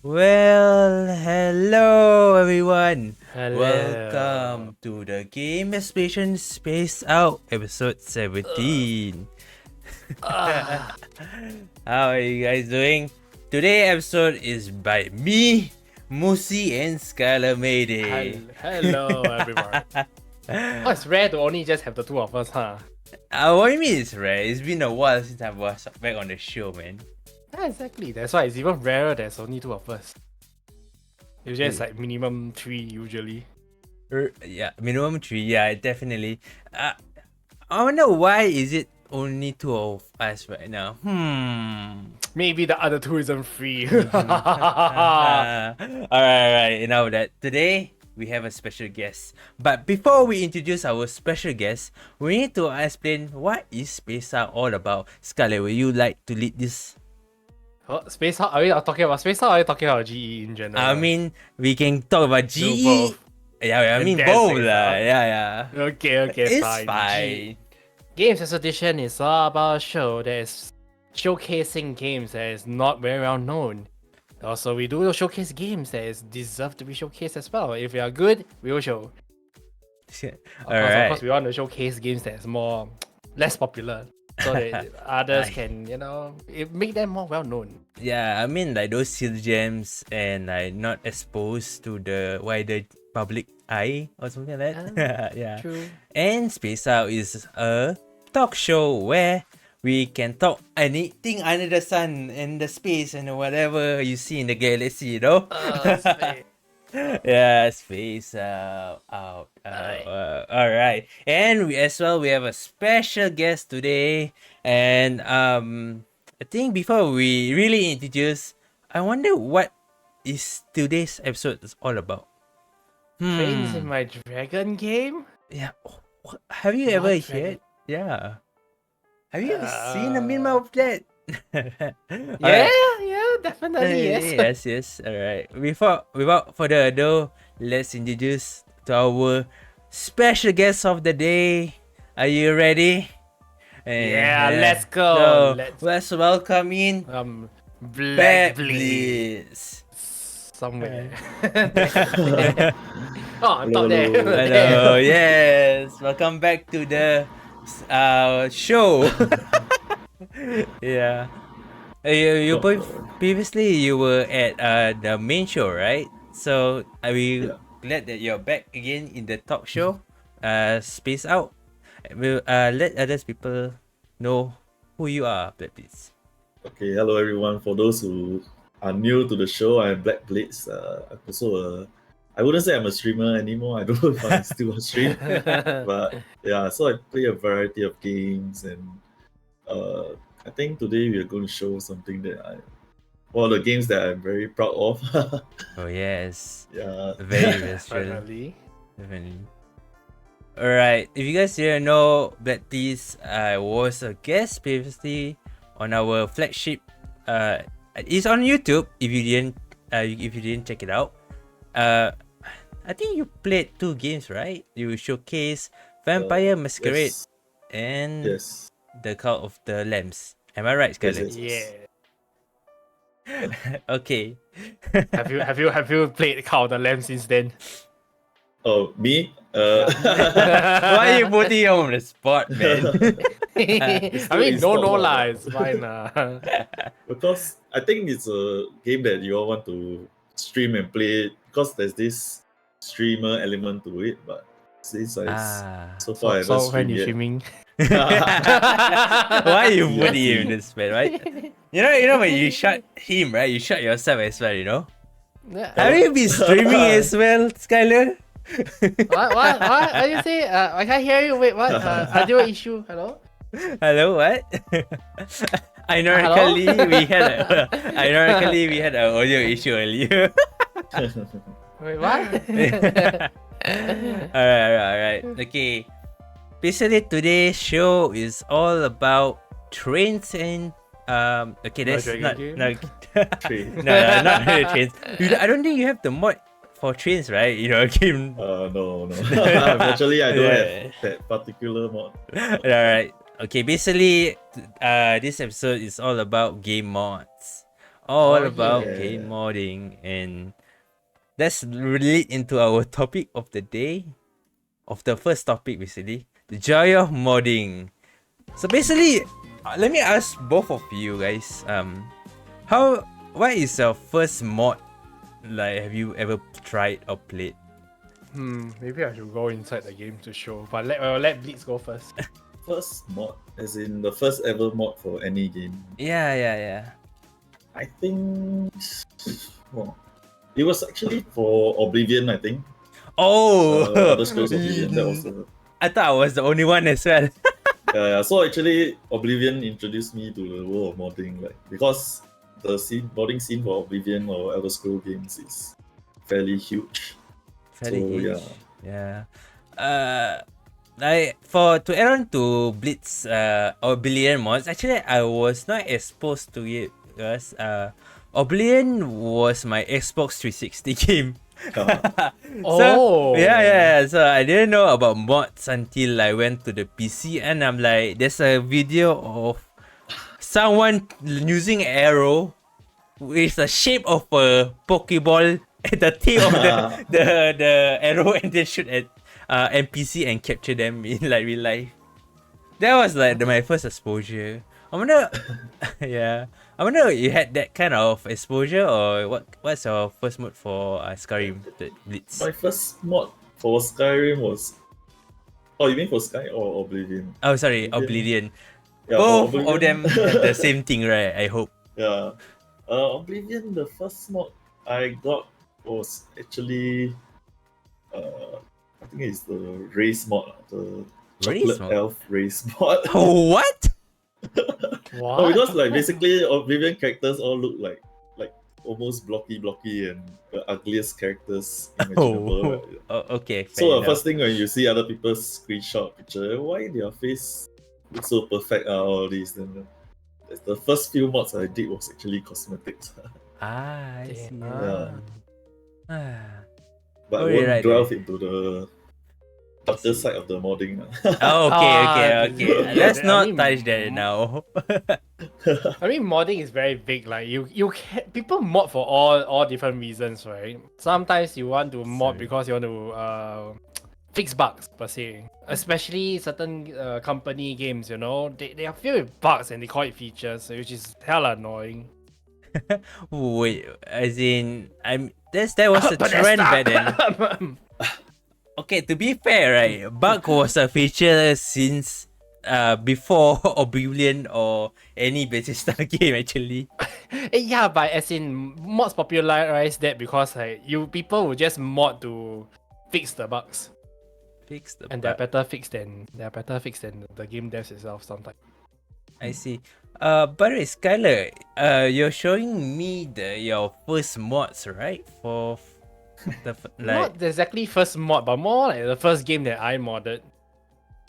Well, hello everyone. Hello. Welcome to the Game Exploration Space Out episode 17. Ah, How are you guys doing? Today episode is by me, Musi and Skylar Mayday. hello, everyone. Oh, it's rare to only just have the two of us, huh? What do you mean it's rare? It's been a while since I was back on the show, man. Yeah, exactly. That's why it's even rarer. There's only two of us. Usually it's like minimum 3 usually. Yeah, minimum 3, yeah, definitely. I wonder why is it only two of us right now? Maybe the other two isn't free. Alright, enough of that. Today we have a special guest. But before we introduce our special guest, we need to explain what is Space Out all about. Scarlett, would you like to lead this? Space Hot? Are we talking about Space Hot or are we talking about GE in general? I mean, we can talk about do GE. both. Yeah, I And mean then both Space lah. Out. Yeah. Okay, It's fine. fine. Games Edition is all about a show that is showcasing games that is not very well known. Also, we do showcase games that is deserve to be showcased as well. If they are good, we will show. Of course, we want to showcase games that is less popular, so that others can, make them more well known. Yeah, I mean like those seal gems and like not exposed to the wider public eye or something like that. Yeah. True. And Space Out is a talk show where we can talk anything under the sun and the space and whatever you see in the galaxy, you know? Space. Yeah, Space Out. Alright. And we have a special guest today. And I think before we really introduce, I wonder what is today's episode is all about. Trains in my dragon game. Yeah. Have you ever heard? Yeah. Have you ever seen a meme of that? Yeah, definitely, yes. Yes. Alright. Without further ado, let's introduce to our special guest of the day. Are you ready? Yeah, let's go. Let's welcome in BlaCkBlitZ. Somewhere. On top there. Hello, yes. Welcome back to the show. Yeah. Previously you were at the main show, right? So are we glad that you're back again in the talk show? Space Out. We'll let others people know who you are, please. Okay, hello everyone. For those who are new to the show, I'm BlaCkBlitZ. I'm also I wouldn't say I'm a streamer anymore. I don't know if I'm still a stream, but yeah. So I play a variety of games, and I think today we are going to show something that one of the games that I'm very proud of. Oh yes. Yeah. Very versatile. Definitely. Alright, if you guys didn't know, BlaCkBlitZ was a guest previously on our flagship. It's on YouTube. If you didn't check it out, I think you played 2 games, right? You showcase Vampire Masquerade and the Cult of the Lambs. Am I right, Scarlett? Yeah. Okay. Have you played Cult of the Lamb since then? Oh, me? Why are you putting him on the spot, man? I mean, no lah, it's fine Because I think it's a game that you all want to stream and play because there's this streamer element to it, but since so far I haven't so when streamed you yet. streaming? Why you putting him in this spot, right? You know when you shot him, right? You shot yourself as well, you know? Have you been streaming as well, Skylar? What you say? I can't hear you. Wait, what? Audio issue. Hello? Hello, what? Ironically, we had an audio issue earlier. Wait, what? Alright. Okay. Basically, today's show is all about trains and okay, that's not not really trains. I don't think you have the mod for trains, right? You know, game. No. Actually, I don't have that particular mod. Alright. Okay, basically, this episode is all about game mods. all Oh, about yeah. game modding, and that's relate into our topic of the day, of the first topic basically, the joy of modding. So basically, let me ask both of you guys, what is your first mod? Like, have you ever tried or played? Maybe I should go inside the game to show. But let Blitz go first. First mod, as in the first ever mod for any game. Yeah. I think well, it was actually for Oblivion. I think Oh, Elder Scrolls Oblivion. That was the I thought I was the only one as well. yeah. So actually, Oblivion introduced me to the world of modding, like because the modding scene for Oblivion or Elder Scrolls games is fairly huge. Fairly So, huge. Yeah. Like to add on to Blitz Oblivion mods, actually I was not exposed to it because Oblivion was my Xbox 360 game. So yeah. So I didn't know about mods until I went to the PC, and I'm like, there's a video of someone using arrow with the shape of a Pokeball at the tip of the arrow, and then shoot at NPC and capture them in like real life. That was like my first exposure. I wonder, yeah. I wonder you had that kind of exposure, or what's your first mod for Skyrim, the Blitz? My first mod for Skyrim was. Oh, you mean for Sky or Oblivion? Oh, sorry, Oblivion. Yeah, Both for of them have the same thing, right? I hope. Yeah. Oblivion, the first mod I got was actually, I think it's the race mod, the Race chocolate mod? elf race mod. What? What? No, because like basically Oblivion characters all look like almost blocky and the ugliest characters imaginable. Right? Okay. Fair So the enough. first thing when you see other people's screenshot picture, why their face looks so perfect? All these, then the first few mods I did was actually cosmetics. I see. Yeah. Ah. But Oh, I won't right. delve into the darker side of the modding. Oh, okay. yeah, Let's I not mean, touch that now. I mean, modding is very big. Like you can, people mod for all different reasons, right? Sometimes you want to mod Sorry. because you want to fix bugs per se. Especially certain company games, you know, they are filled with bugs and they call it features, which is hella annoying. Wait, as in, that was a trend back then. Okay, to be fair, right, bug was a feature since before Oblivion or any Bethesda game actually. Yeah, but as in mods popularized that because like people will just mod to fix the bugs. Fix the And bug. they're better fixed than the game devs itself sometimes. I see. By the way, Skylar, you're showing me your first mods, right? For the like, Not exactly first mod, but more like the first game that I modded.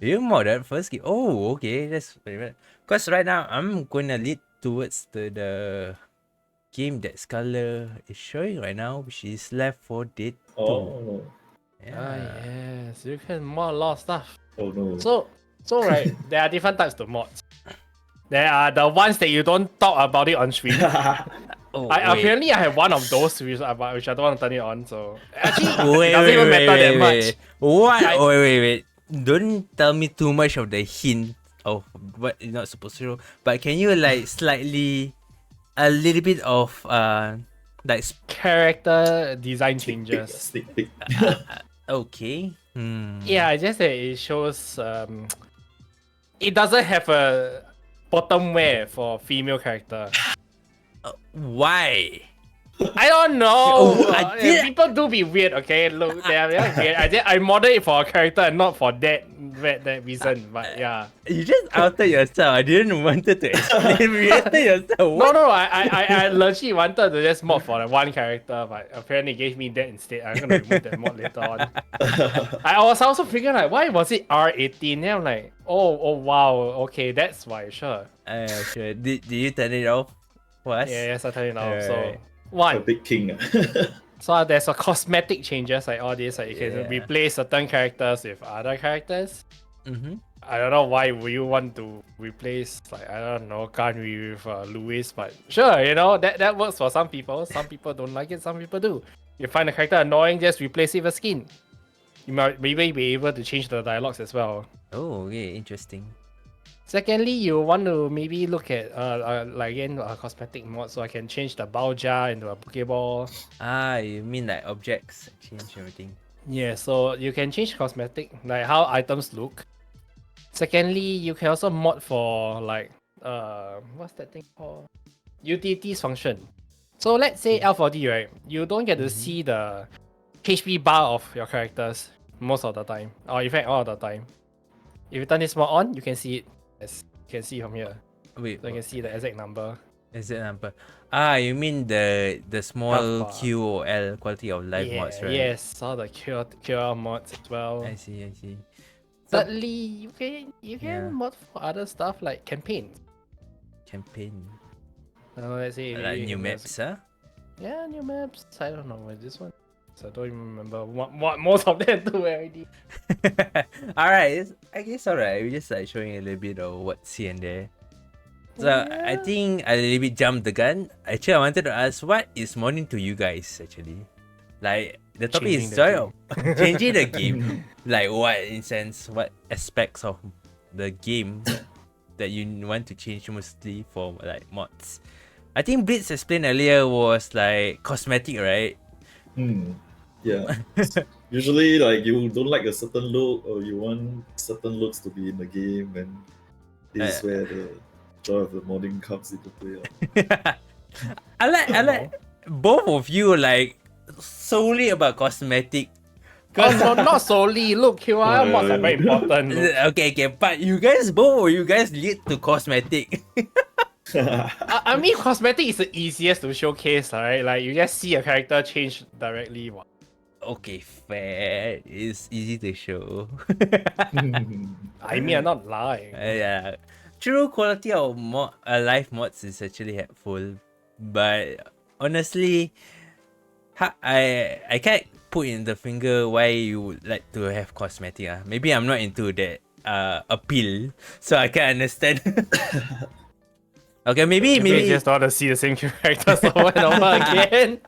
you modded first game. Oh, okay, that's very well. Cause right now I'm gonna lead towards the game that Skylar is showing right now, which is Left 4 Dead 2. Oh, Yes, you can mod a lot of stuff. oh no. So right, there are different types of mods. There are the ones that you don't talk about it on stream. Oh, Apparently I have one of those which I don't want to turn it on. So actually, wait, it doesn't even matter that much. What? Wait. Don't tell me too much of the hint of what you're not supposed to know. But can you like slightly, a little bit of like Character design Sneak peek, changes. sneak peek. okay. Yeah, just that it shows it doesn't have a bottom wear for female character. Why? I don't know. Oh, I did- People do be weird, okay? Look, they are weird. I modded it for a character and not for that reason. But yeah. You just outed yourself. I didn't wanted to explain. You outed yourself. What? No, I legit wanted to just mod for one character, but apparently it gave me that instead. I'm gonna remove that mod later on. I was also figuring like, why was it R18? Then I'm like, oh wow, okay, that's why, sure. Sure. Did you turn it off for us? Yeah, yes, I tell you now. Alright. So A one, big king. so there's a cosmetic changes like all this, like you can Yeah. replace certain characters with other characters. Mm-hmm. I don't know why would you want to replace like I don't know Ganri with Louis, but sure, you know that works for some people. Some people don't like it, some people do. You find the character annoying, just replace it with a skin. You might maybe be able to change the dialogues as well. Oh, okay, interesting. Secondly, you want to maybe look at like again a cosmetic mod, so I can change the bow jar into a Pokeball. Ah, you mean like objects change everything? Yeah, so you can change cosmetic, like how items look. Secondly, you can also mod for like what's that thing called? Utilities function. So let's say L4D, right? You don't get to see the HP bar of your characters most of the time, or in fact all of the time. If you turn this mod on, you can see it. As you can see from here. Wait, So you can see the exact number. is it number? Ah, you mean the small Health bar. Q or L quality of life mods, right? Yes, all the cure mods as well. I see, I see. Thirdly, you can Yeah. mod for other stuff like campaigns. Campaign. Let's say Like new there's- maps, huh? Yeah, new maps. I don't know what this one. So I don't even remember what most of them do already. Alright, I guess alright. We're just like showing a little bit of what's here and there. So I Yeah. think I a little bit jumped the gun. Actually, I wanted to ask what is modding to you guys actually? Like the topic is Changing the changing the game. Like what in sense, what aspects of the game that you want to change mostly for like mods? I think Blitz explained earlier was like cosmetic, right? Yeah. Usually, like you don't like a certain look, or you want certain looks to be in the game, and this is where the joy of the modding comes into play. I like both of you like solely about cosmetic. Cause not solely look, QR mods are very important. Look. Okay, but you guys lead to cosmetic. I mean, cosmetic is the easiest to showcase, right? Like you just see a character change directly. What? Okay, fair. It's easy to show. I mean, I'm not lying. Yeah, true quality of live mods is actually helpful, but honestly, I can't put in the finger why you would like to have cosmetic. Maybe I'm not into that appeal, so I can't understand. Okay, maybe You just want to see the same characters over and over again.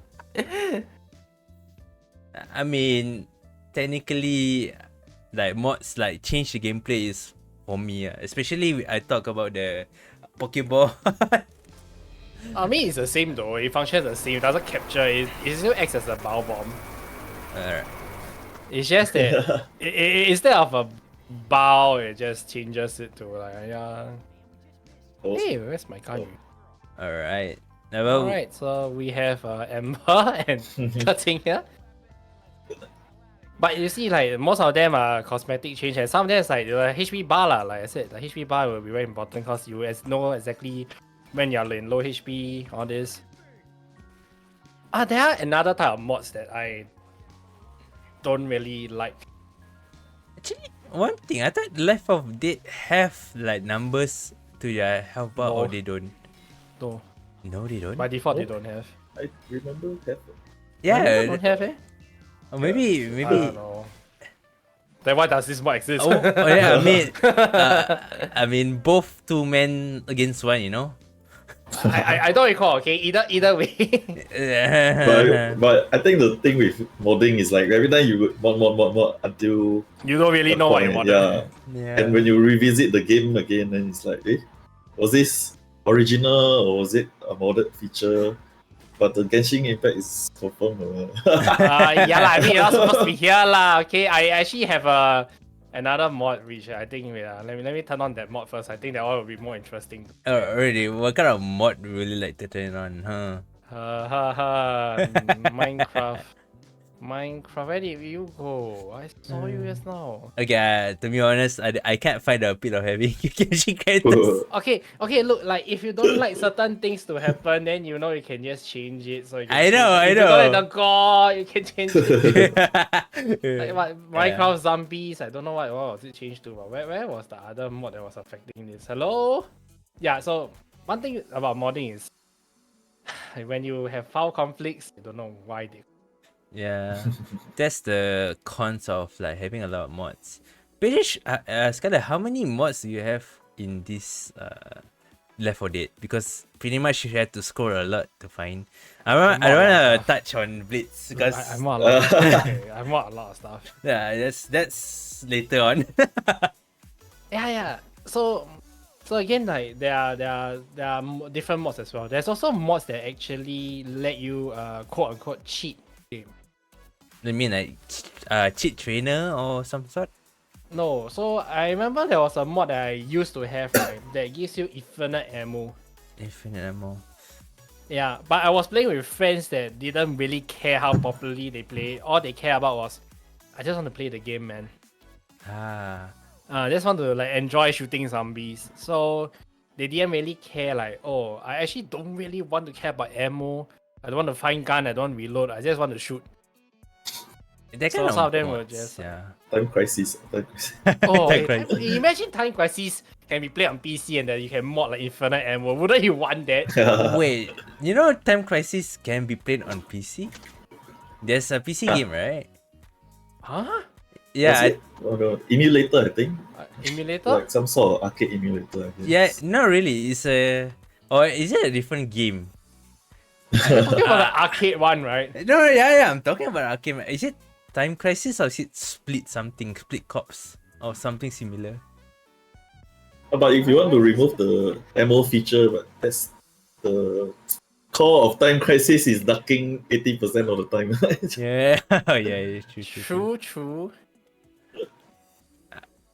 I mean, technically, like mods like change the gameplay is for me, especially I talk about the Pokeball. I mean, it's the same though. It functions the same. It doesn't capture. It still acts as a bow bomb. Alright. It's just that instead of a bow, it just changes it to like yeah. Hey, where's my gun? Alright. Well, Alright, so we have Ember and Cutting here. But you see, like most of them are cosmetic change, and some of them is like the HP bar lah. Like I said, the HP bar will be very important because you know exactly when you're in low HP, all this. There are another type of mods that I don't really like. actually, one thing I thought Left of Dead have like numbers to their health bar, or No. they don't. No, No, they don't. by default they Oh. don't have. I remember that. They Yeah, don't have eh? or maybe I don't know. Then why does this mod exist? oh yeah, I mean both two men against one, you know. I don't recall. Okay, either way. But I think the thing with modding is like every time you mod until You don't really the know what you point, wanted. yeah. And when you revisit the game again, then it's like, was this original or was it a modded feature? But the Genshin Impact is confirmed. Yeah lah. I mean, you're not supposed to be here lah. Okay, I actually have another mod which I think let me turn on that mod first. I think that one will be more interesting. Already, what kind of mod would you really like to turn on, huh? Minecraft, where did you go? I saw you just now. Okay, to be honest, I can't find the appeal of having Genshin characters. Okay, look, like if you don't like certain things to happen, then you know you can just change it. So you can I know, I if you don't know. like the gore, you can change it. Like what, Minecraft Yeah. zombies, I don't know what was it changed to, but where was the other mod that was affecting this? Hello? Yeah, so one thing about modding is when you have file conflicts, you don't know why they. Yeah, that's the cons of like having a lot of mods. British, Skylar, how many mods do you have in this Left 4 Dead? Because pretty much you had to scroll a lot to find. I don't wanna touch on Blitz because I mod a lot. Of stuff, okay. I mod a lot of stuff. yeah, that's later on. Yeah. So again, like there are different mods as well. There's also mods that actually let you quote unquote cheat game. I mean like cheat trainer or some sort. No, so I remember there was a mod that I used to have, right, that gives you infinite ammo. Infinite ammo. Yeah, but I was playing with friends that didn't really care how popularly they play. All they care about was, I just want to play the game, man. I just want to like enjoy shooting zombies. So they didn't really care like, oh, I actually don't really want to care about ammo. I don't want to find gun. I don't reload. I just want to shoot. That So kind some of them mods, were just yeah. Time Crisis. oh, Time Crisis. imagine Time Crisis can be played on PC and then you can mod like infinite ammo. Wouldn't you want that? Wait, you know Time Crisis can be played on PC? There's a PC game, right? Huh? Yeah, Oh, no. Emulator, I think. Emulator? Like some sort of arcade emulator, I yeah, guess. not really. It's a, or is it a different game? Talking about the arcade one, right? No, yeah, I'm talking about arcade. Is it Time Crisis or is it Split something, Split Cops or something similar? But if you want to remove the ammo feature, but that's the core of Time Crisis is ducking 80% of the time. Yeah, yeah, true. True.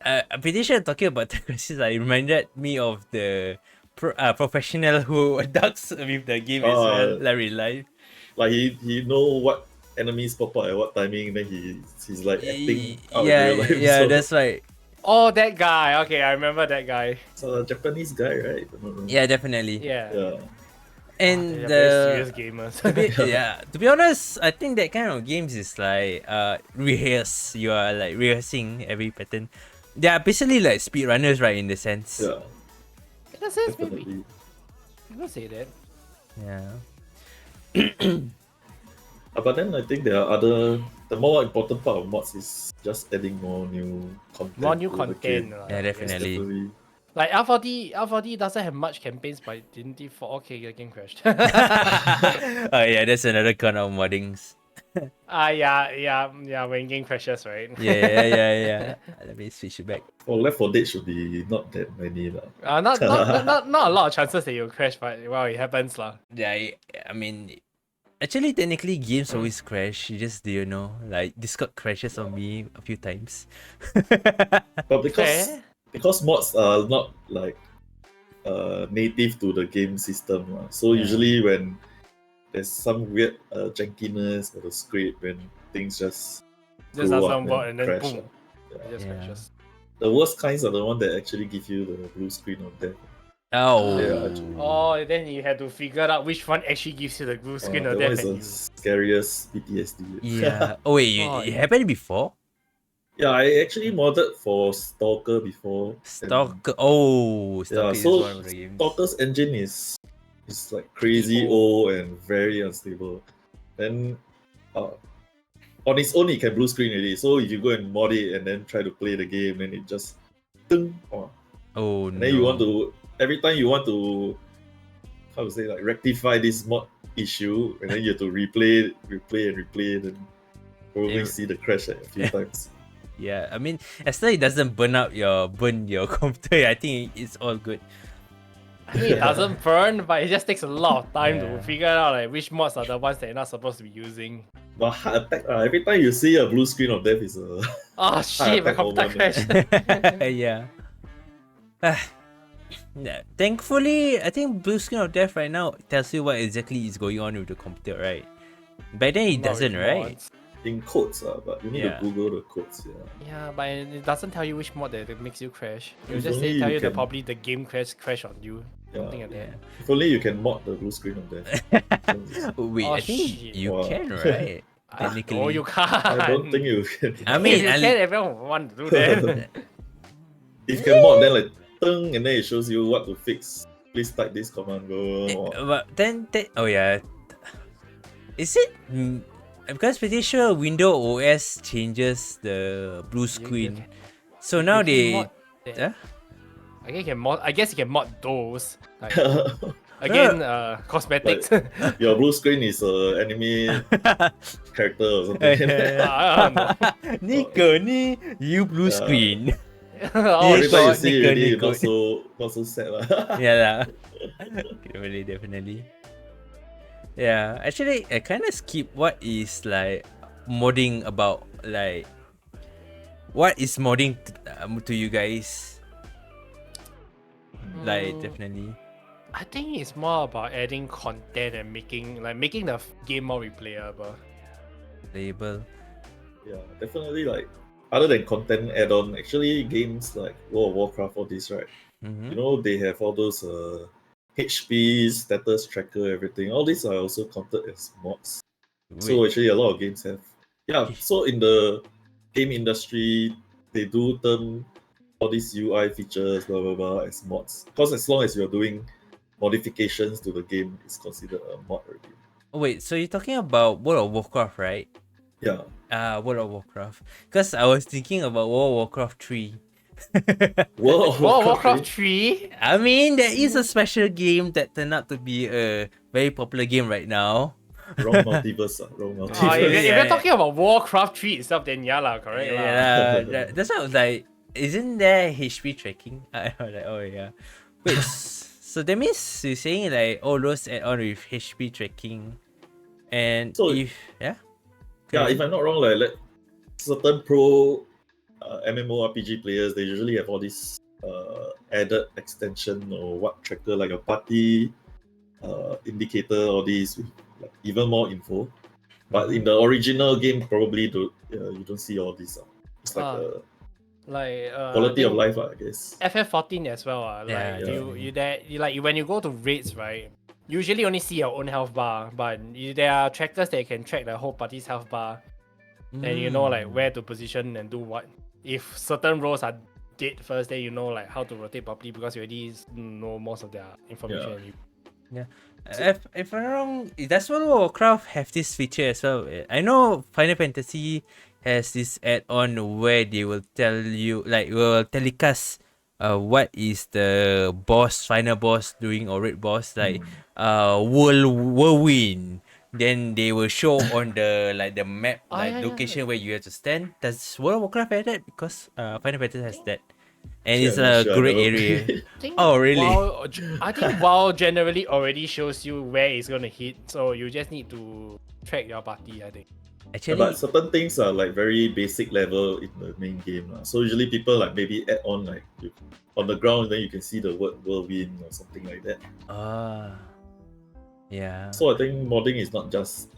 I'm pretty sure talking about Time Crisis, it reminded me of the professional who ducks with the game as well, like real life. Like he know what enemies pop out at what timing, then he's like acting out Yeah, in real life. yeah, so, that's right. Oh, that guy. Okay, I remember that guy. it's a Japanese guy, right? If I'm not wrong. Yeah, definitely. Yeah. And they're very serious gamers. to be honest, I think that kind of games is like rehearse. You are like rehearsing every pattern. They are basically like speedrunners, right? In the sense. Yeah, In a sense, maybe. definitely. You could say that. Yeah. But then I think there are other. The more important part of mods is just adding more new content. More new to the content. game. Yeah, Yes, definitely. Like L4D doesn't have much campaigns, but didn't it for okay, the game crashed. Oh yeah, that's another kind of moddings. Yeah, when game crashes, right? Yeah. Let me switch it back. For Left 4 Dead should be not that many lah. Not a lot of chances that you'll crash, but well, it happens lah. Yeah, I mean, actually, technically, games always crash. You just do know, like Discord crashes on me a few times. But because mods are not like native to the game system, so usually when there's some weird jankiness or the script, when things just doesn't work and then crash, boom, yeah. it just crashes. The worst kinds are the one that actually give you the blue screen of death. Oh. Yeah, actually. Oh, then you had to figure out which one actually gives you the blue screen of that one death. is And the scariest PTSD. Yeah. Oh wait, it happened before? Yeah, I actually modded for Stalker before. Stalker. Oh, Yeah, Stalker is so one of the games. Stalker's engine is like crazy old and very unstable. Then on its own it can blue screen already. So if you go and mod it and then try to play the game, then it just Oh and no. then you want to every time you want to like rectify this mod issue, and then you have to replay, then probably see the crash a few times. Yeah, I mean, as long as it doesn't burn your computer, I think it's all good. I mean, it doesn't burn, but it just takes a lot of time to figure out like which mods are the ones that you're not supposed to be using. But heart attack, every time you see a blue screen of death is a Oh shit, my attack computer moment. crashed. Yeah. Thankfully, I think blue screen of death right now tells you what exactly is going on with the computer, right? Back then it doesn't, right? In codes, but you need to Google the codes. Yeah, but it doesn't tell you which mod that makes you crash. It will If just only tell you you that can- probably the game crash on you. Yeah. Something like that. If only you can mod the blue screen of death. Wait, Oh, I think shit. you Wow. can, right? Technically. Oh, you can't. I don't think you can. I mean, if you can, everyone would want to do that. If you can mod, then like tung, and then it shows you what to fix. Please type this command. Go. But then, oh yeah. Is it? Because pretty sure Windows OS changes the blue screen. So now You can they, mod that. yeah? I guess you can mod those. Like, again, cosmetics. Your blue screen is a anime character or something. I don't know. Nico ni you blue Yeah. screen. Oh, Every time you God, see Nico, already, Nico. not so sad lah. Yeah lah. Definitely. Yeah, actually, I kind of skip what is like modding about. Like, what is modding to you guys? Like, definitely. I think it's more about adding content and making the game more replayable. Label. Yeah, definitely. Like other than content add-on, actually games like World of Warcraft, all this, right? Mm-hmm. You know, they have all those HP, status tracker, everything. All these are also counted as mods. So actually, a lot of games have. Yeah. So in the game industry, they do term all these UI features, blah blah blah, as mods. Because as long as you're doing modifications to the game, it's considered a mod already. Oh, wait, so you're talking about World of Warcraft, right? Yeah. World of Warcraft. Because I was thinking about World of Warcraft 3. World of Warcraft 3? I mean, there is a special game that turned out to be a very popular game right now. Wrong multiverse. Wrong Oh, multiverse. if you're talking about Warcraft 3 itself, then yeah lah, correct lah. Yeah, that's why I was like, isn't there HP tracking? I was like, oh yeah. Wait, so that means you're saying like all those add-on with HP tracking, and So, if yeah, if I'm not wrong, like certain pro MMORPG players, they usually have all this added extension or what tracker, like a party indicator, all these with like even more info. But in the original game, probably you don't see all this. It's like quality of life, I guess. FF14 as well. When you go to raids, right? Usually only see your own health bar, but there are trackers that can track the whole party's health bar, and you know like where to position and do what. If certain roles are dead first, then you know like how to rotate properly because you already know most of their information. Yeah. If I'm not wrong, does World of Warcraft have this feature as well? I know Final Fantasy has this add-on where they will tell you, like, will telecast what is the final boss doing, or raid boss, like whirlwind. Then they will show on the map, location where you have to stand. Does World of Warcraft have that? Because Final Fantasy has that. And it's a great area. Oh, really? I think WoW generally already shows you where it's going to hit, so you just need to track your party, I think. Actually, but certain things are like very basic level in the main game. So usually people like maybe add on like on the ground, then you can see the word whirlwind or something like that. Yeah. So I think modding is not just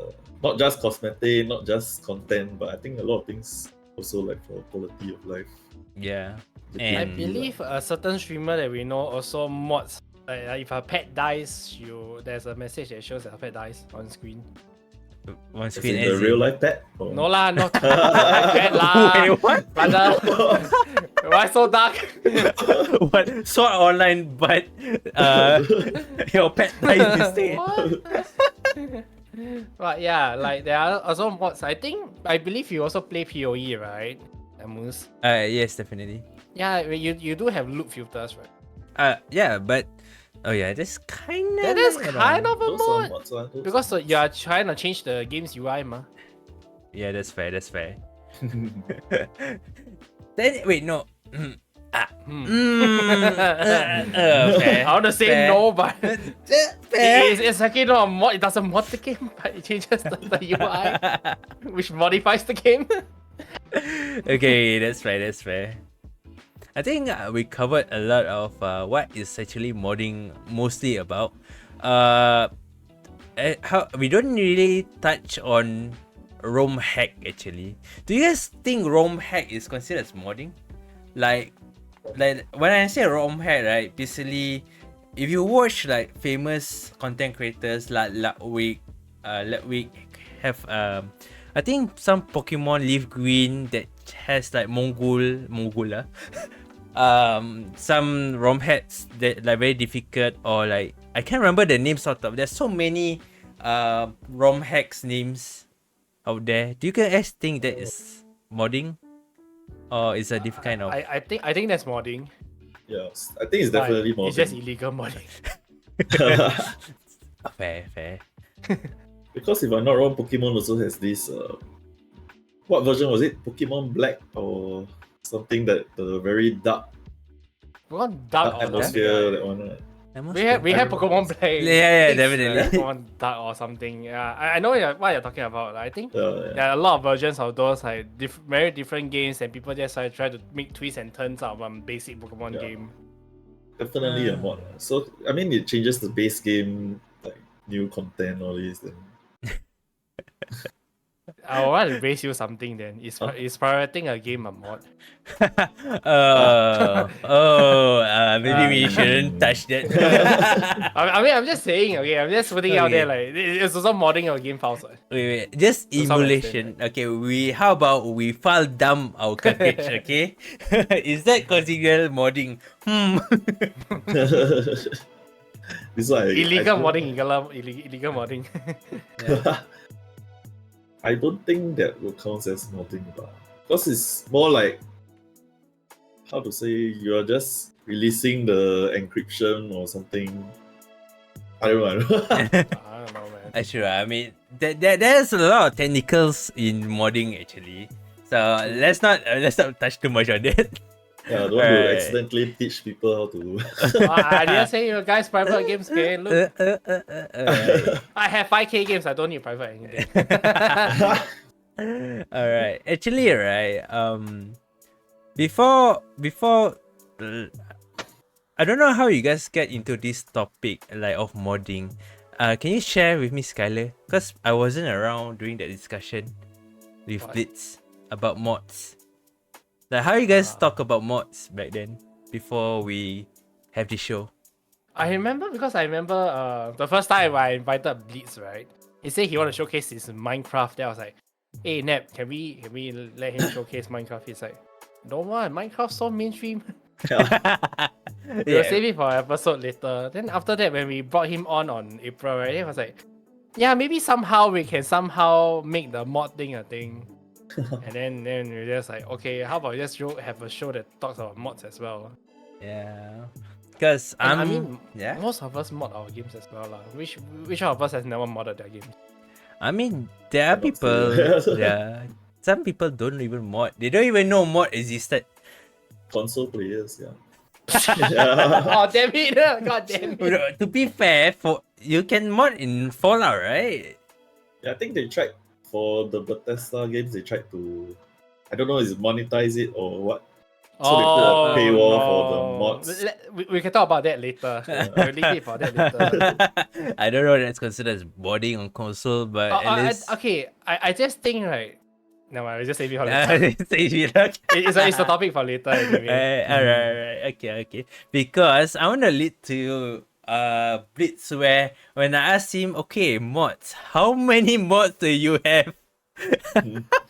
cosmetic, not just content, but I think a lot of things also like for quality of life. Yeah. And I believe a certain streamer that we know also mods. If a pet dies, there's a message that shows that a pet dies on screen. On screen, the real life pet? Or? No lah, not pet lah. Wait, what? Brother, why so dark? What? So online, but your pet dies instead. But yeah, like there are also mods. I believe you also play PoE, right, Amus? Yes, definitely. Yeah, you do have loop filters, right? Yeah, but that's kind of. That is kind of a mod mods, because you are trying to change the game's UI, ma. Yeah, that's fair. Then wait, no. Fair. Fair. I want to say fair. no, but Fair. it's actually not a mod. It doesn't mod the game, but it changes the UI, which modifies the game. Okay, that's fair. I think we covered a lot of what is actually modding mostly about. How we don't really touch on ROM hack actually. Do you guys think ROM hack is considered as modding? Like when I say ROM hack, right? Basically, if you watch like famous content creators like Ludwig have I think some Pokemon Leaf Green that has like Mongol some ROM hacks that like very difficult, or like I can't remember the names out of. There's so many ROM hacks names out there. Do you guys think that is modding or it's a different kind of? I think that's modding. Yes, I think it's but definitely more. It's just illegal modding. Fair. Because if I'm not wrong, Pokemon also has this. What version was it? Pokemon Black or something that the very dark, Pokemon Dark or atmosphere. something. That one. We have Pokemon Black. Yeah, definitely. Pokemon Dark or something. Yeah, I know what you're talking about. I think Yeah. there are a lot of versions of those like very different games, and people just try to make twists and turns out of basic Pokemon game. Definitely a mod. So I mean, it changes the base game, like new content, all this. Then I want to raise you something then. Is pirating a game a mod? Maybe we shouldn't touch that. I mean, I'm just saying, okay, I'm just putting out there, like, it's also modding your game files. Wait, just To some emulation. extent, Okay, how about we file dump our cartridge, okay? Is that considered modding? this one Illegal modding, illegal modding. I don't think that will count as modding, because it's more like, how to say, you're just releasing the encryption or something. I don't know. I don't know, man. Sure, I mean, there's a lot of technicals in modding actually. So let's not touch too much on that. Yeah, I don't want to accidentally teach people how to. I didn't say you guys private games, okay? Look, I have 5K games. I don't need private anything. All right. Actually, right. Before, I don't know how you guys get into this topic like of modding. Can you share with me, Skylar? Cause I wasn't around during that discussion with Blitz about mods. Like, how you guys talk about mods back then before we have the show? I remember the first time I invited Blitz, right? He said he want to showcase his Minecraft. Then I was like, "Hey Nep, can we let him showcase Minecraft?" He's like, "Don't want, Minecraft so mainstream." We'll save it for an episode later. Then after that, when we brought him on April, right? He was like, "Yeah, maybe somehow we can make the mod thing a thing." and then we're just like, okay, how about just have a show that talks about mods as well? Yeah, because I mean, yeah, most of us mod our games as well, lah. Which one of us has never modded their games? I mean, there are people, yeah, some people don't even mod. They don't even know mod existed. Console players, yeah. Oh damn it! God damn it! To be fair, you can mod in Fallout, right? Yeah, I think they tried for the Bethesda games. They tried to, I don't know, is it monetize it or what? So they put a paywall for the mods. We can talk about that later. We'll leave it for that later. I don't know if that's considered as modding on console, but at least... I just think, right. No, I'll just save it for later. Save it, okay. It's a topic for later anyway. Alright. Okay. Because I want to lead to Blitz, where when I asked him, okay, mods, how many mods do you have?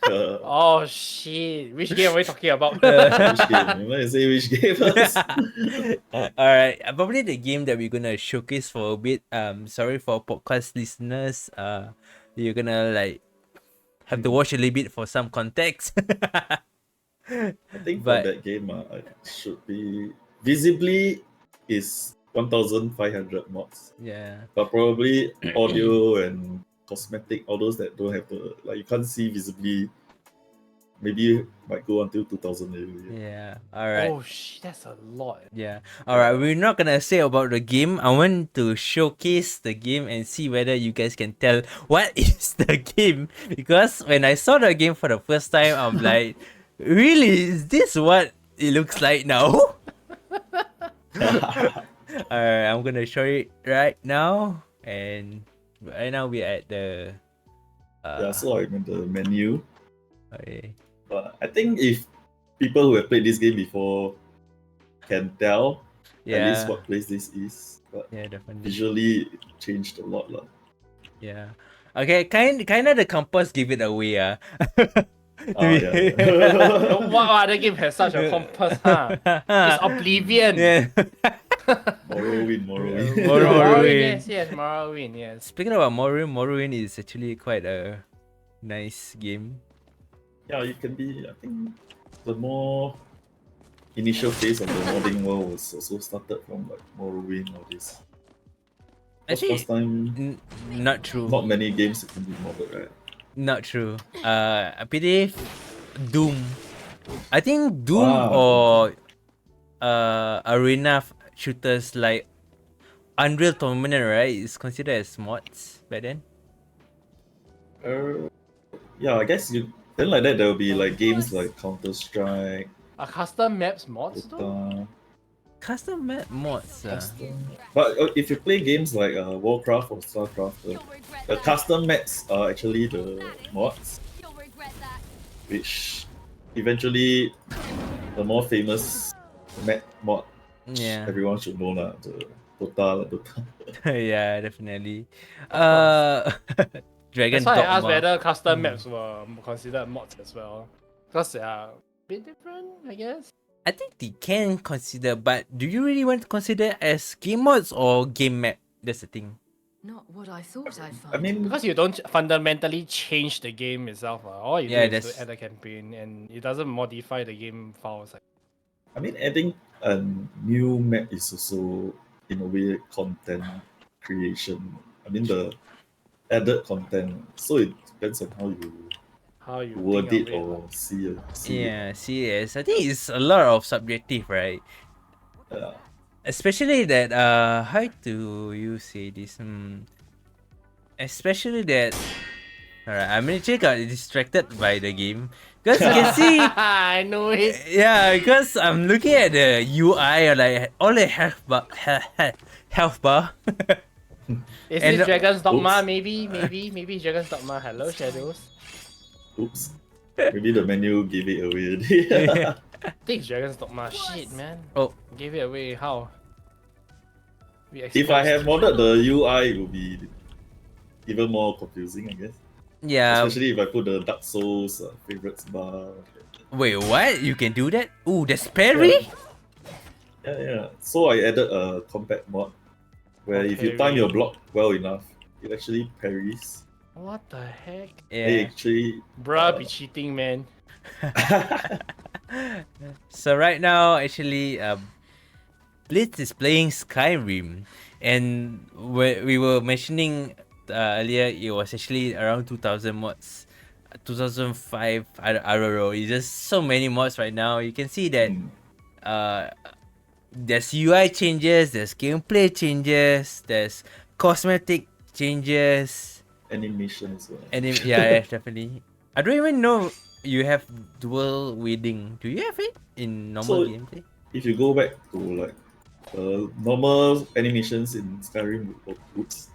Oh shit! Which game are we talking about? Which game? You might say which game first. Alright, probably the game that we're gonna showcase for a bit. Sorry for podcast listeners. You're gonna like have to watch a little bit for some context. I think for that game, it should be visibly is 1,500 mods. Yeah. But probably audio and cosmetic, all those that don't have the, like, you can't see visibly, maybe might go until 2,000 maybe. Yeah. Alright. Oh shit, that's a lot. Yeah. Alright, we're not gonna say about the game. I want to showcase the game and see whether you guys can tell what is the game. Because when I saw the game for the first time, I'm like, really? Is this what it looks like now? Alright, I'm gonna show it right now. And right now we're at the So I'm in the menu. Okay. But I think if people who have played this game before can tell at least what place this is. But yeah, definitely. Visually it changed a lot. Yeah. Okay, kind of the compass give it away. What other game has such a compass, huh? It's Oblivion. Yeah. Morrowind. Morrowind, yes, Morrowind, yes. Speaking about Morrowind is actually quite a nice game. Yeah, it can be, I think, the more initial phase of the modding world was also started from like Morrowind or this. Because Actually, first time, not true. not many games can be modded, right? Not true. I believe Doom. I think Doom Ah, or arena shooters like Unreal Tournament, right, is considered as mods back then. Yeah, I guess you then like that there will be like games like Counter Strike, Are custom maps mods though? Dota, Custom map mods. custom. But if you play games like Warcraft or Starcraft, the custom maps are actually the mods, which eventually the more famous map mod Yeah. everyone should know lah, the Dota, Dota. Yeah, definitely. Of Dragon That's why I asked Dogma. whether custom maps were considered mods as well. Because they are a bit different, I guess. I think they can consider, but do you really want to consider as game mods or game map? That's the thing. Not what I thought I'd find. I mean, Because you don't fundamentally change the game itself. All you Yeah, do is that's- to add a campaign and it doesn't modify the game files. I mean, adding a new map is also in a way content creation. I mean the added content. So it depends on How you word think it of or see it. Yeah, serious. I think it's a lot of subjective, right? Yeah. Especially that how do you say this? Especially that alright, I'm actually got distracted by the game. Because you can see I know it. yeah, because I'm looking at the UI or like all the health bar. Is And- it Dragon's Dogma? Oops. Maybe Dragon's Dogma. Hello, Shadows. Oops. Maybe the menu gave it away already. I think it's Dragon's Dogma. Shit, man. Oh, Gave it away. How? We If I exposed- have modded the UI, it would be even more confusing, I guess. yeah. Especially if I put the Dark Souls favorites bar. Wait, what? You can do that? Ooh, that's parry? Yeah. So I added a combat mod where if you time your block well enough, it actually parries. What the heck? It Yeah. actually Bruh, be cheating, man. So right now, actually, Blitz is playing Skyrim, and we were mentioning earlier, it was actually around 2000 mods, 2005. I don't know. It's just so many mods right now. You can see that there's UI changes, there's gameplay changes, there's cosmetic changes, animation as well. and yeah, definitely. I don't even know you have dual wielding. Do you have it in normal So- gameplay? If you go back to like normal animations in Skyrim, oops.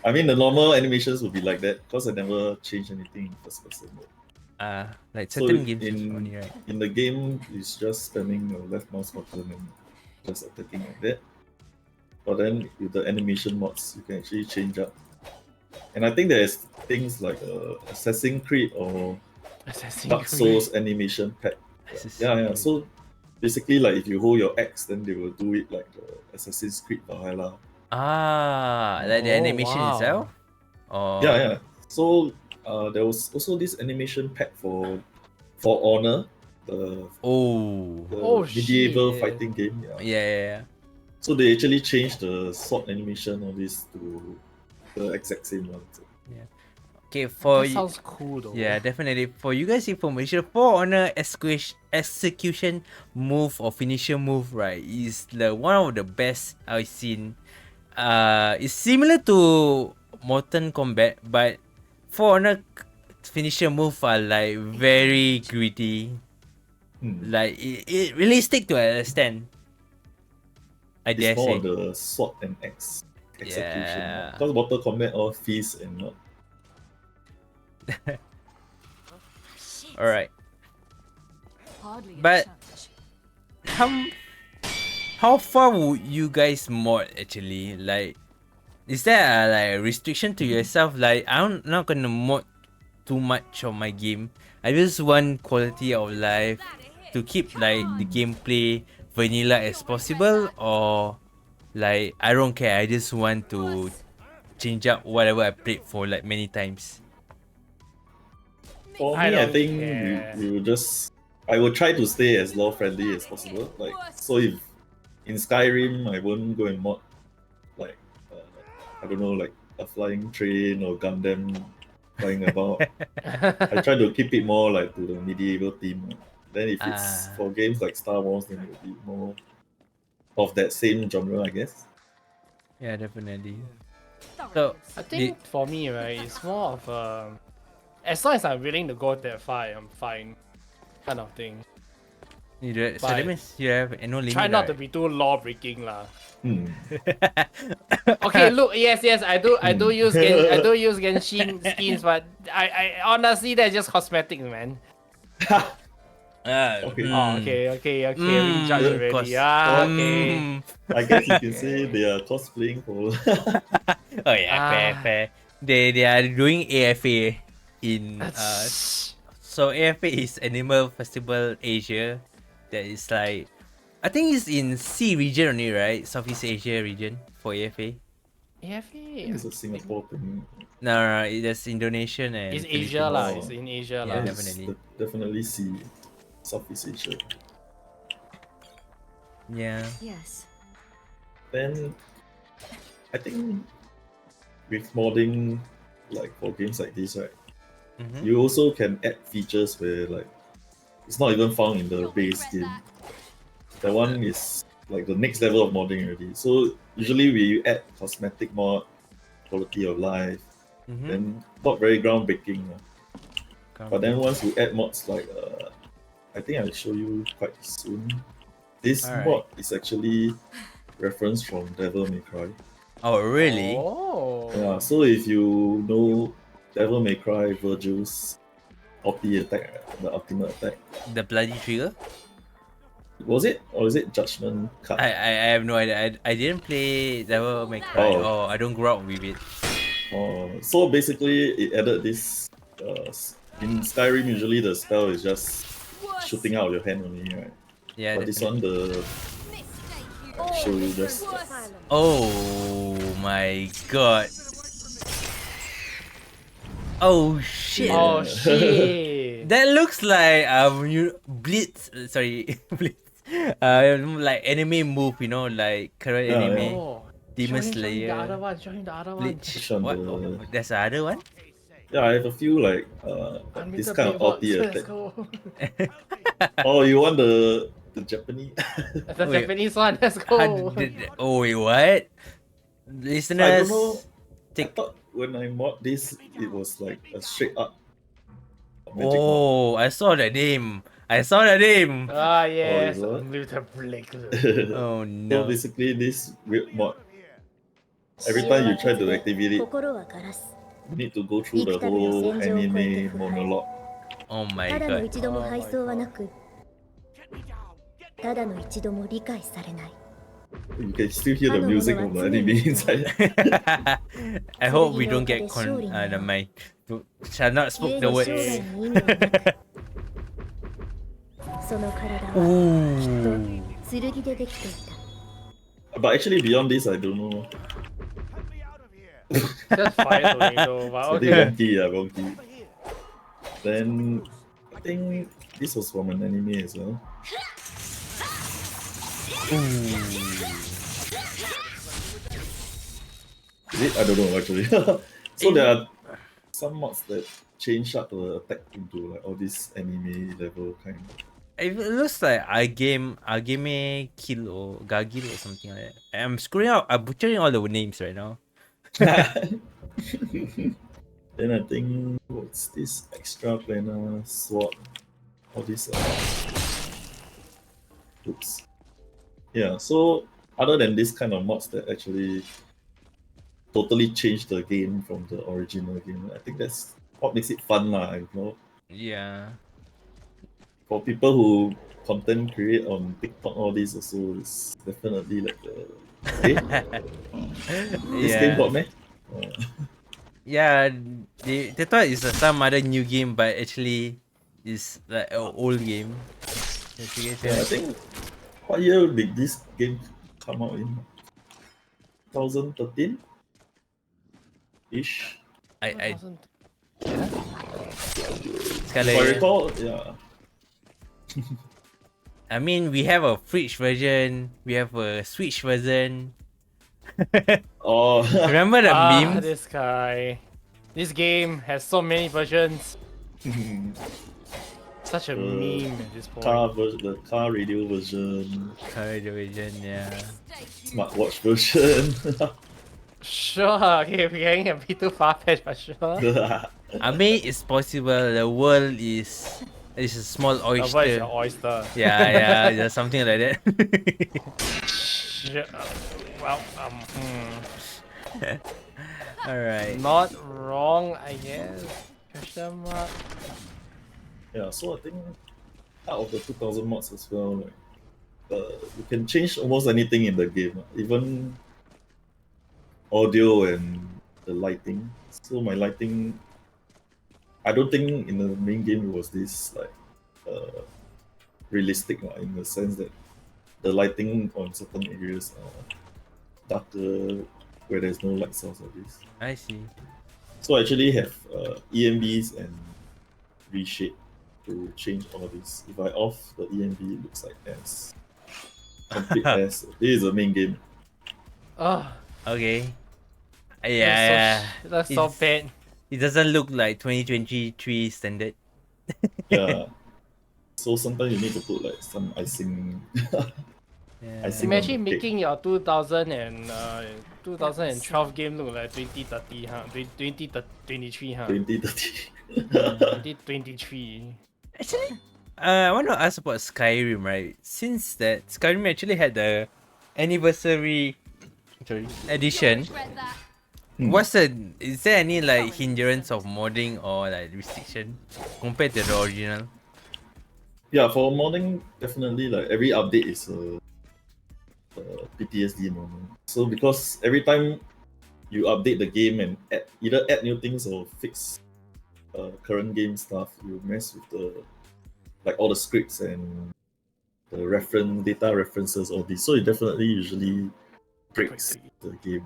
I mean the normal animations would be like that because I never changed anything in first person mode. Like So certain games in- only, right? In the game, it's just spamming the left mouse button and just attacking like that. But then with the animation mods, you can actually change up. And I think there's things like Assassin's Creed or Assassin's Dark Souls animation pack. Yeah. So basically, like if you hold your X, then they will do it like the Assassin's Creed Valhalla. Like the Oh, animation wow. itself? Or Yeah. So there was also this animation pack for Honor, the Oh. Oh, medieval shit. fighting game. Yeah. Yeah. So they actually changed the sword animation all this to the exact same one. So, Okay, for That you. sounds cool though. Yeah, definitely. For you guys' information, For Honor execution move or finisher move, right, is the one of the best I've seen. It's similar to Mortal Kombat, but For Honor finisher move are like very gritty. Like it really stick to an extent. I dare it's more say. of the sword and axe execution. Yeah. Because Mortal Kombat all feast and not. Alright. Hardly a But- challenge. How far would you guys mod actually? Like, is there a like restriction to yourself? Like, I'm not gonna mod too much of my game. I just want quality of life to keep like the gameplay vanilla as possible, or like I don't care. I just want to change up whatever I played for like many times. For I me, I don't think care. we will just I will try to stay as lore friendly as possible. Like, so if in Skyrim, I won't go and mod like I don't know, like a flying train or Gundam flying about. I try to keep it more like to the medieval theme. Then if it's Ah. for games like Star Wars, then it will be more of that same genre, I guess. Yeah, definitely. So I think for me, right, it's more of as long as I'm willing to go that far, I'm fine, kind of thing. so that means you have no limit. Try not to right? be too law breaking, lah. Hmm. Okay, look, yes, I do use Genshin skins, but I honestly that's just cosmetics, man. Okay. Oh, okay, we judge already. Okay. I guess you can say they are cosplaying for. Oh yeah, fair. They are doing AFA in so AFA is Animal Festival Asia. That is like I think it's in C region only, right? Southeast Asia region for AFA. It's a Singapore thing. No, that's Indonesian and It's Asia lah. Oh. It's in Asia Yeah, lah. definitely. Definitely see Southeast Asia. Yeah. Yes. Then I think with modding, like for games like this, right, you also can add features where like it's not even found in the base game. That one is like the next level of modding already. So usually we add cosmetic mod, quality of life, then not very groundbreaking. But then once you add mods like I think I'll show you quite soon. This mod is actually referenced from Devil May Cry. Oh really? Oh. Yeah, so if you know Devil May Cry Virgil's ulti attack, the ultimate attack. The bloody trigger? Was it? Or is it Judgment Cut? I have no idea. I didn't play Devil May Cry. Oh. I don't grow up with it. So basically it added this in Skyrim usually the spell is just shooting out your hand only, right? Yeah. But this one the show you just Oh my god. Oh shit. Oh shit. That looks like Blitz. Sorry, Blitz. Like anime move, you know, like current anime. Oh. Demon Show him Slayer. the other one. Show him the other one. Bleach. Which one? What? There's the other one? Yeah, I have a few like this Unlimited kind of Big ulti Box, attack. let's go. Oh, you want the Japanese? The Wait. Japanese one. Let's go. Oh wait, what? I Listeners, don't know. I take. thought when I mod this, it was like a straight up magic mod. Oh, I saw the name. Ah yes. is it? Unlimited BlaCkBlitZ. Oh So no. basically, this weird mod, every time you try to activate it, you need to go through the whole anime monologue. Oh my ただの god. 一度も配送はなく、ただの一度も理解されない。 You can still hear the music of the anime inside. I hope we don't get never mind. Shall not speak the 将 words. 来に意味はなく、その体はきっと剣でできていた。 But actually, beyond this, I don't know. Just fire tornado, but Something okay. wonky, yeah, wonky. Then I think this was from an anime as well. Is it? I don't know actually. So there are some mods that change up the attack into like all this anime level kind. It looks like Agame Kill or Gagil or something like that. I'm screwing up. I'm butchering all the names right now. Then I think what's this extra planar sword? All this. Oops. Yeah. So other than this kind of mods that actually totally change the game from the original game, I think that's what makes it fun, lah. You know, Yeah. for people who content create on TikTok, all this also is definitely like the this game got me. Yeah, they thought it's some other new game, but actually it's like an old game. Yeah, I think what year did this game come out in? 2013 ish. I If I recall, yeah. I mean, we have a Fridge version, we have a Switch version. Oh, Remember the memes? This guy. This game has so many versions. Such a meme at this point. the car radio version, Current version, yeah. smartwatch version. Sure, okay, we're getting a bit too far-fetched, but sure. I mean, it's possible. The world is a small What is oyster. your oyster? Yeah, something like that. Sure. Well, Alright. not wrong, I guess. Question mark. Yeah, so I think out of the 2000 mods as well, like, you can change almost anything in the game, even audio and the lighting. So my lighting, I don't think in the main game it was this like realistic in the sense that the lighting on certain areas are darker where there's no light source of this. I see. So I actually have EMBs and reshape to change all of this. If I off the EMB, it looks like S. Complete S. This is the main game. Oh, Okay. Yeah, that's so It's- bad. it doesn't look like 2023 standard. Yeah. So sometimes you need to put like some icing. Yeah. I see. Imagine Okay. making your 2012 game look like 2030, huh? 2023, huh? 2030. 2023. Actually, I want to ask about Skyrim, right? Since that Skyrim actually had the anniversary edition, is there any like hindrance of modding or like restriction compared to the original? Yeah, for modding, definitely like every update is a PTSD moment. So because every time you update the game and either add new things or fix current game stuff, you mess with the like all the scripts and the data references, all this. So it definitely usually breaks the game.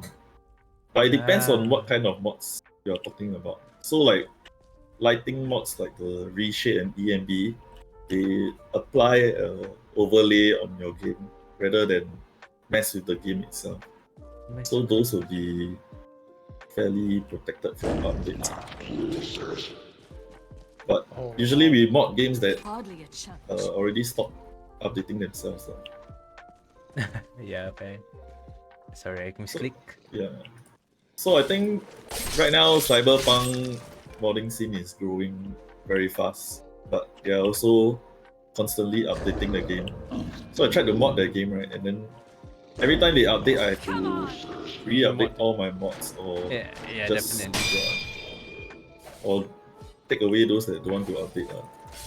But it depends on what kind of mods you're talking about. So like lighting mods like the Reshape and EMB, they apply a overlay on your game rather than mess with the game itself. So those will be fairly protected from updates. But usually we mod games that Hardly a chance. already stopped updating themselves. Yeah, okay. Sorry, I misclick. Yeah. So I think right now Cyberpunk modding scene is growing very fast, but they are also constantly updating the game. So I tried to mod the game, right, and then every time they update, I have to re-update all my mods or Yeah, just definitely. or take away those that don't want to update.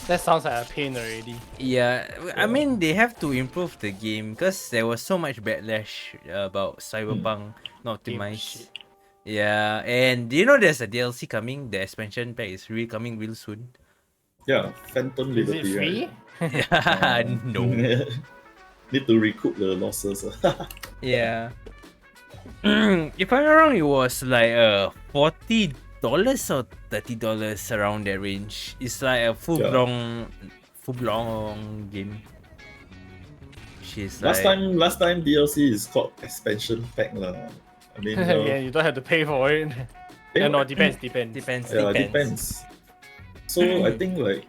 That sounds like a pain already. Yeah, I mean they have to improve the game because there was so much backlash about Cyberpunk not Game optimized. shit. Yeah, and do you know there's a DLC coming? The expansion pack is really coming real soon. Yeah, Phantom Is Liberty, it free? right? Yeah, no. Need to recoup the losses. Yeah. If I'm not wrong, it was like $40 or $30 around that range. It's like a full blown game. She's last like, time DLC is called expansion pack lah. I mean, Yeah, you don't have to pay for it. Yeah, no, depends. depends. Yeah, depends. So I think like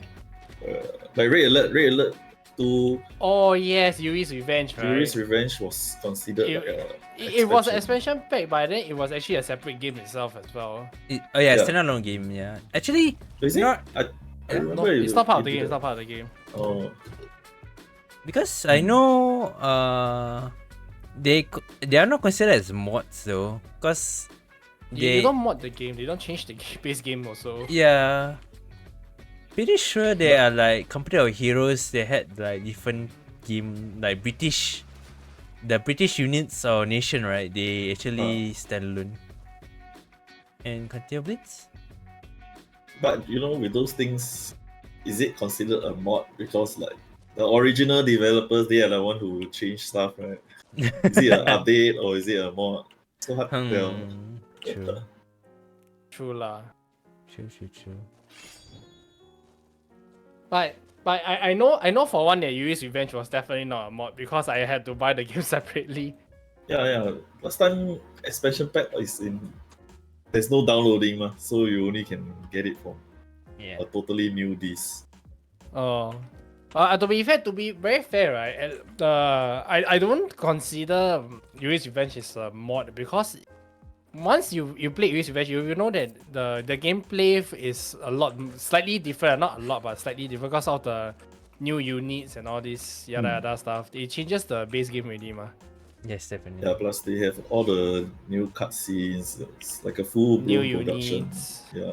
Red Alert 2 Oh yes, Yuri's Revenge, right? Yuri's Revenge was considered It- like a It was an expansion. expansion pack, but then it was actually a separate game itself as well. Oh yeah, Yeah. standalone game. Yeah, actually, Is it? not I No, remember it's not part of the it game. It's did not part of the game. Oh, because I know they are not considered as mods though, because They don't mod the game. They don't change the base game also. yeah, pretty sure they are like Company of Heroes. They had like different game like the British units or nation, right? They actually standalone. And Company of BlaCkBlitZ? but you know, with those things, is it considered a mod because like the original developers, they are the one who change stuff, right? Is it an update or is it a mod? So hard to tell. True. True lah. True. But But I know for one that Yuri's Revenge was definitely not a mod because I had to buy the game separately. Yeah. Last time expansion pack is in. There's no downloading, so you only can get it from Yeah. a totally new disc. Oh. To be fair, to be very fair, right? I don't consider Yuri's Revenge is a mod because once you play Yuri's Revenge, you know that the gameplay is a lot slightly different. Not a lot, but slightly different because of the new units and all this yada stuff. It changes the base game already, ma. Yes, definitely. Yeah, plus they have all the new cutscenes. It's like a full New blown production. units. Yeah,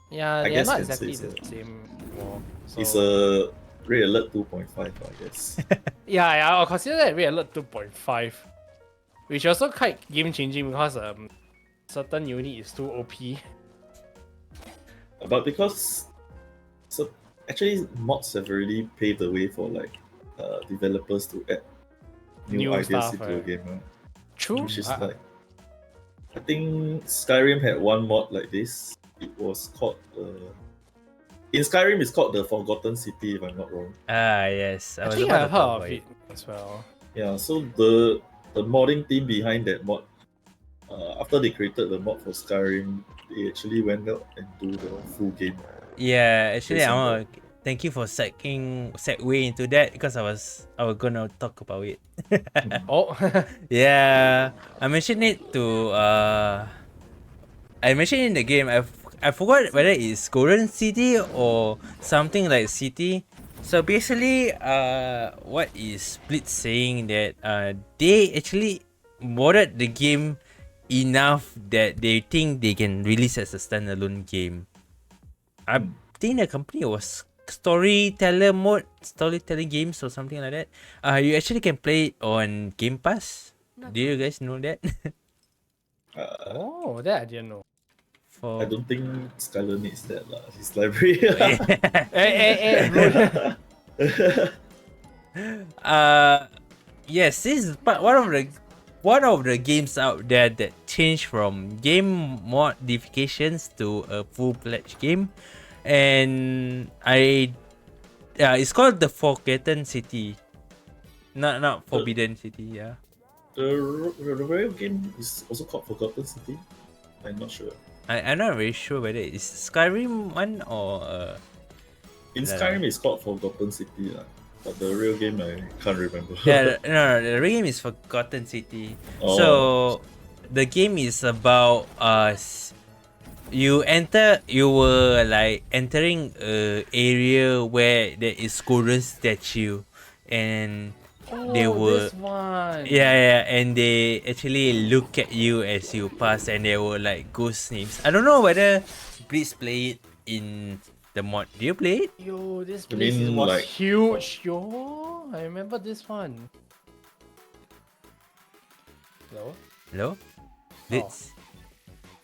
Yeah, I they're guess not can say exactly so. the same. More, so. It's a Red Alert 2.5, I guess. Yeah, I'll consider that Red Alert 2.5, which also quite game changing because certain unit is too OP. But because actually mods have already paved the way for like developers to add new ideas stuff, into right? the game, right? True. Which is like, I think Skyrim had one mod like this. It was called in Skyrim it's called the Forgotten City, if I'm not wrong. Ah, yes. I was think about I've to talk heard of about it as well. Yeah, so the modding team behind that mod, after they created the mod for Skyrim, they actually went out and do the full game. Yeah, actually, Based I on want to thank you for segue into that because I was gonna talk about it. Oh, Yeah, I mentioned it to I mentioned in the game. I forgot whether it's Golden City or something like City. So basically, what is Blitz saying that they actually modded the game enough that they think they can release as a standalone game. I think the company was storytelling games or something like that. You actually can play it on Game Pass. Do you guys know that? oh, that I didn't know. I don't think Skylar needs that lah. His library. Hey, bro. Yes, this is one of the games out there that changed from game modifications to a full-fledged game, and it's called the Forgotten City, not Forbidden City. Yeah. The real game is also called Forgotten City. I'm not sure. I'm not very sure whether it's Skyrim one or In Skyrim, it's called Forgotten City, but the real game I can't remember. yeah, no, the real game is Forgotten City. Oh. So the game is about you were like entering a area where there is golden statue, and they were this one. yeah, and they actually look at you as you pass, and they were like ghost names. I don't know whether Blitz play it in the mod. Do you play it? Yo, this You place mean was like- huge, yo. I remember this one. Hello? Hello? Blitz?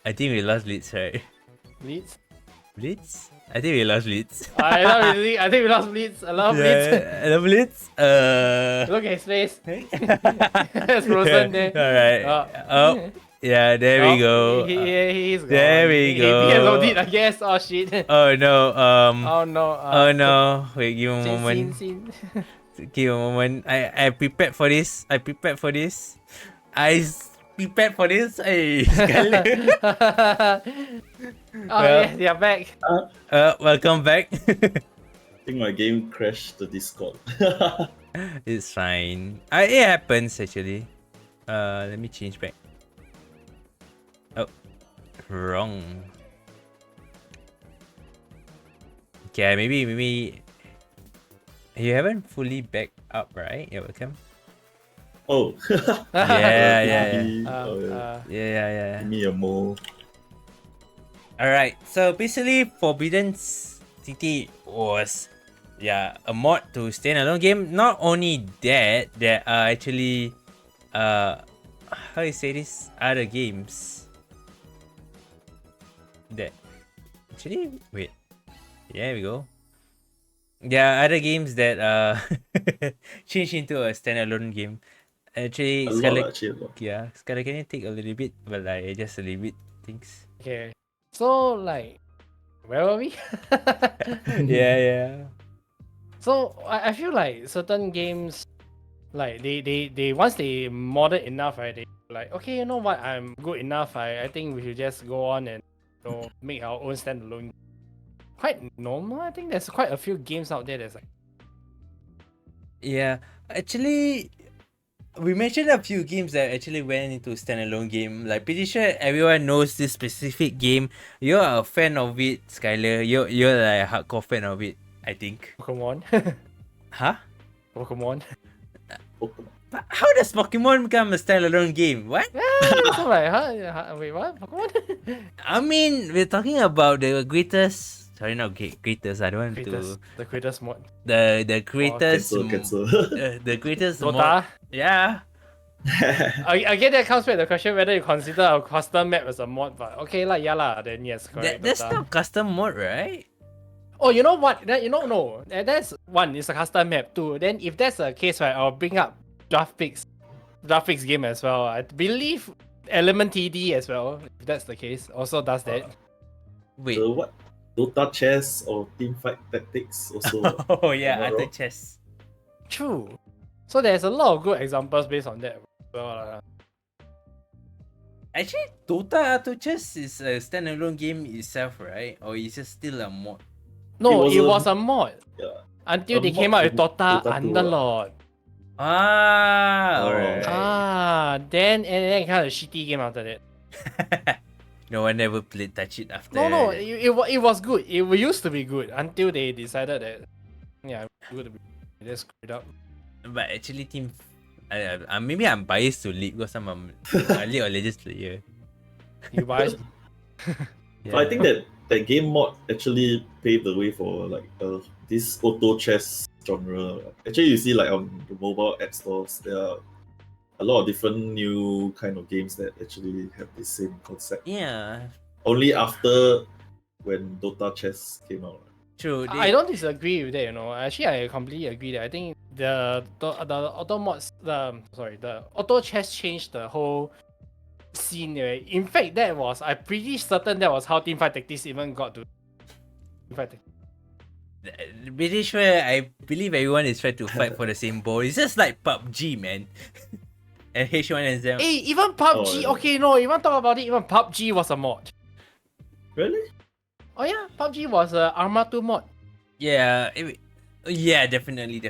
I think we lost Blitz, right? Blitz? Blitz? I think we lost Blitz. I think we lost Blitz. I love Blitz. Hello, Blitz? Look at his face. It's frozen there. Alright. Oh, yeah, there we go. He's gone. There we go. He loaded, I guess. Oh shit. Oh no, Oh no. oh no. Wait, give me a Scene, moment. scene. Give me a moment. I prepared for this. I prepared for this. Hey, Scarlett. Oh yeah, they are back. Welcome back. I think my game crashed the Discord. It's fine. It happens actually. Let me change back. Oh, wrong. Okay, maybe you haven't fully backed up, right? Your webcam. Oh. Yeah. Give me a mo. Alright, so basically Forbidden City was a mod to standalone game. Not only that, there are actually how do you say this? Other games that actually wait. Yeah, we go. There are other games that change into a standalone game. Actually, A lot. yeah, Skylar, can you take a little bit? But like just a little bit things. Okay. So like, where were we? Yeah. So I feel like certain games, like they once they mod it enough, right? They like, okay, you know what, I'm good enough. I think we should just go on and make our own standalone. Quite normal. I think there's quite a few games out there that's like, Yeah, actually, we mentioned a few games that actually went into standalone game. Like pretty sure everyone knows this specific game. You're a fan of it, Skylar. You're like a hardcore fan of it, I think. Pokemon. Huh? Pokemon. Pokemon. But how does Pokemon become a standalone game? What? Yeah, so like, wait, what? Pokemon? I mean, we're talking about the greatest. Sorry, not greatest. I don't want Greatest, the greatest mod. to the greatest. Cancel. The greatest mod. Dota. Yeah. I get that comes back the question whether you consider a custom map as a mod, but okay lah, yeah lah, then yes, correct. That's Dota. not custom mod, right? Oh, you know what? No. That's one. It's a custom map too. Then if that's the case, right, I'll bring up graphics game as well. I believe Element TD as well. If that's the case, also does that. Wait. The what? Dota chess or teamfight tactics also. Oh yeah, Am I other wrong? chess. True. So there's a lot of good examples based on that. Well, Actually, Dota Auto Chess is a standalone game itself, right? Or is it still a mod? no, It it was was a mod Yeah. until A they came mod out with to Dota Dota 2, Underlord. Ah, Oh. alright. Then kind of shitty game after that. No one ever played Touch It after. No, it was good. It used to be good until they decided that it's good to be. They just screwed up. But actually, maybe I'm biased to League because I'm a League of Legends player. You buy Yeah. But I think that game mod actually paved the way for like this auto chess genre. Actually, you see like on the mobile app stores, there are a lot of different new kind of games that actually have the same concept. Yeah, Only after when Dota chess came out. true. I don't disagree with that, you know. Actually, I completely agree that I think the auto mods, the auto chess changed the whole scene. Right? In fact, I'm pretty certain that was how Teamfight Tactics even got to Teamfight Tactics. Pretty sure I believe everyone is trying to fight for the same ball. It's just like PUBG, man. And H1Z. Hey, even PUBG, yeah. okay, no, even talk about it, even PUBG was a mod. Really? Oh yeah, PUBG was a Arma 2 mod. Yeah, yeah, definitely.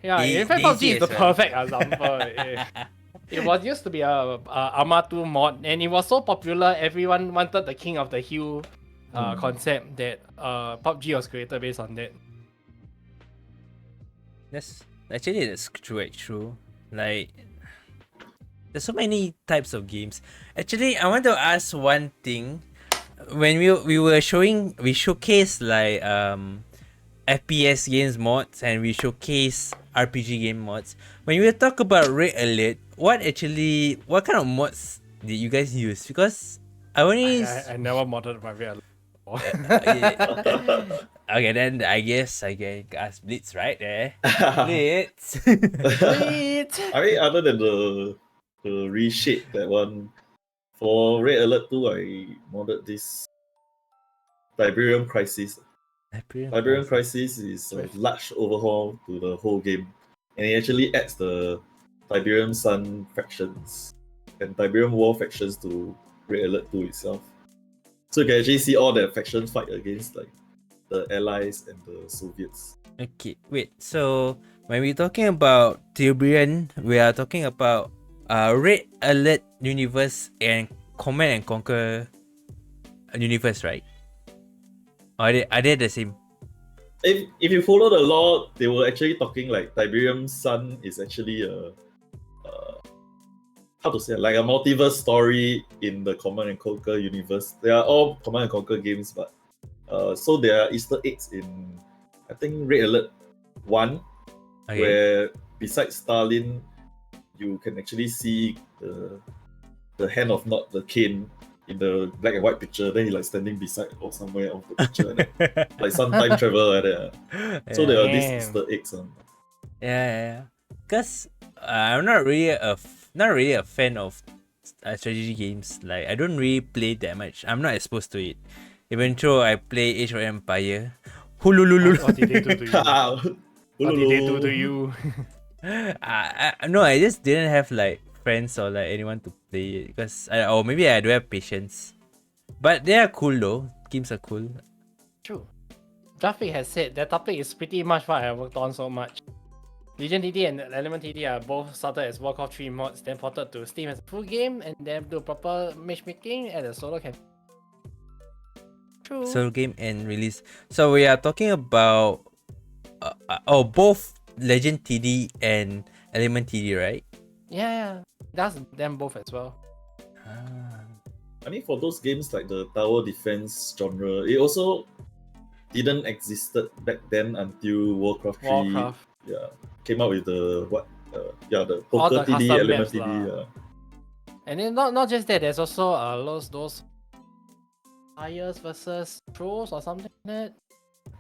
Yeah, in fact, Daisy PUBG is the as well. perfect example. It was used to be a Arma 2 mod, and it was so popular, everyone wanted the King of the Hill concept that PUBG was created based on that. That's true. Like, there's so many types of games. Actually, I want to ask one thing. When we showcased like FPS games mods and we showcase RPG game mods. When we talk about Red Alert, what kind of mods did you guys use? Because I only I never modded my real. Okay, then I guess I can ask Blitz right there. Blitz. I mean, other than the reshape, that one, for Red Alert 2, I modded this Tiberium Crisis. Tiberium Crisis is a large overhaul to the whole game, and it actually adds the Tiberium Sun factions and Tiberium War factions to Red Alert 2 itself. So you can actually see all the factions fight against like the Allies and the Soviets. Okay, wait. So when we're talking about Tiberian, we are talking about Red Alert universe and Command and Conquer universe, right? Or are they the same? If you follow the lore, they were actually talking like Tiberium Sun is actually a how to say, like a multiverse story in the Command and Conquer universe. They are all Command and Conquer games, but so there are Easter eggs in, I think, Red Alert 1, Okay. where besides Stalin, you can actually see the hand of Nod, the cane, in the black and white picture. Then he like standing beside or somewhere of the picture, like some time travel like that. So there are these Damn. Easter eggs. Yeah. Cause I'm not really a fan of strategy games. Like I don't really play that much. I'm not exposed to it. Even though I play Age of Empire, Hulululu. What did they do to you? What did they do to Ululu. you? No, I just didn't have like friends or like anyone to play it because or maybe I don't have patience. But they are cool though. Games are cool. True. Graphic has said that topic is pretty much what I worked on so much. Legion TD and Element TD are both started as Warcraft 3 mods, then ported to Steam as a full game, and then do proper matchmaking at a solo campaign. True. Solo game and release. So we are talking about both Legend TD and Element TD, right? Yeah, that's them both as well. I mean, for those games like the tower defense genre, it also didn't existed back then until Warcraft 3. Warcraft. Yeah, came out with the the All poker the TD, custom element maps TD. lah. Yeah. And then not just that, there's also those Fires versus Trolls or something like that.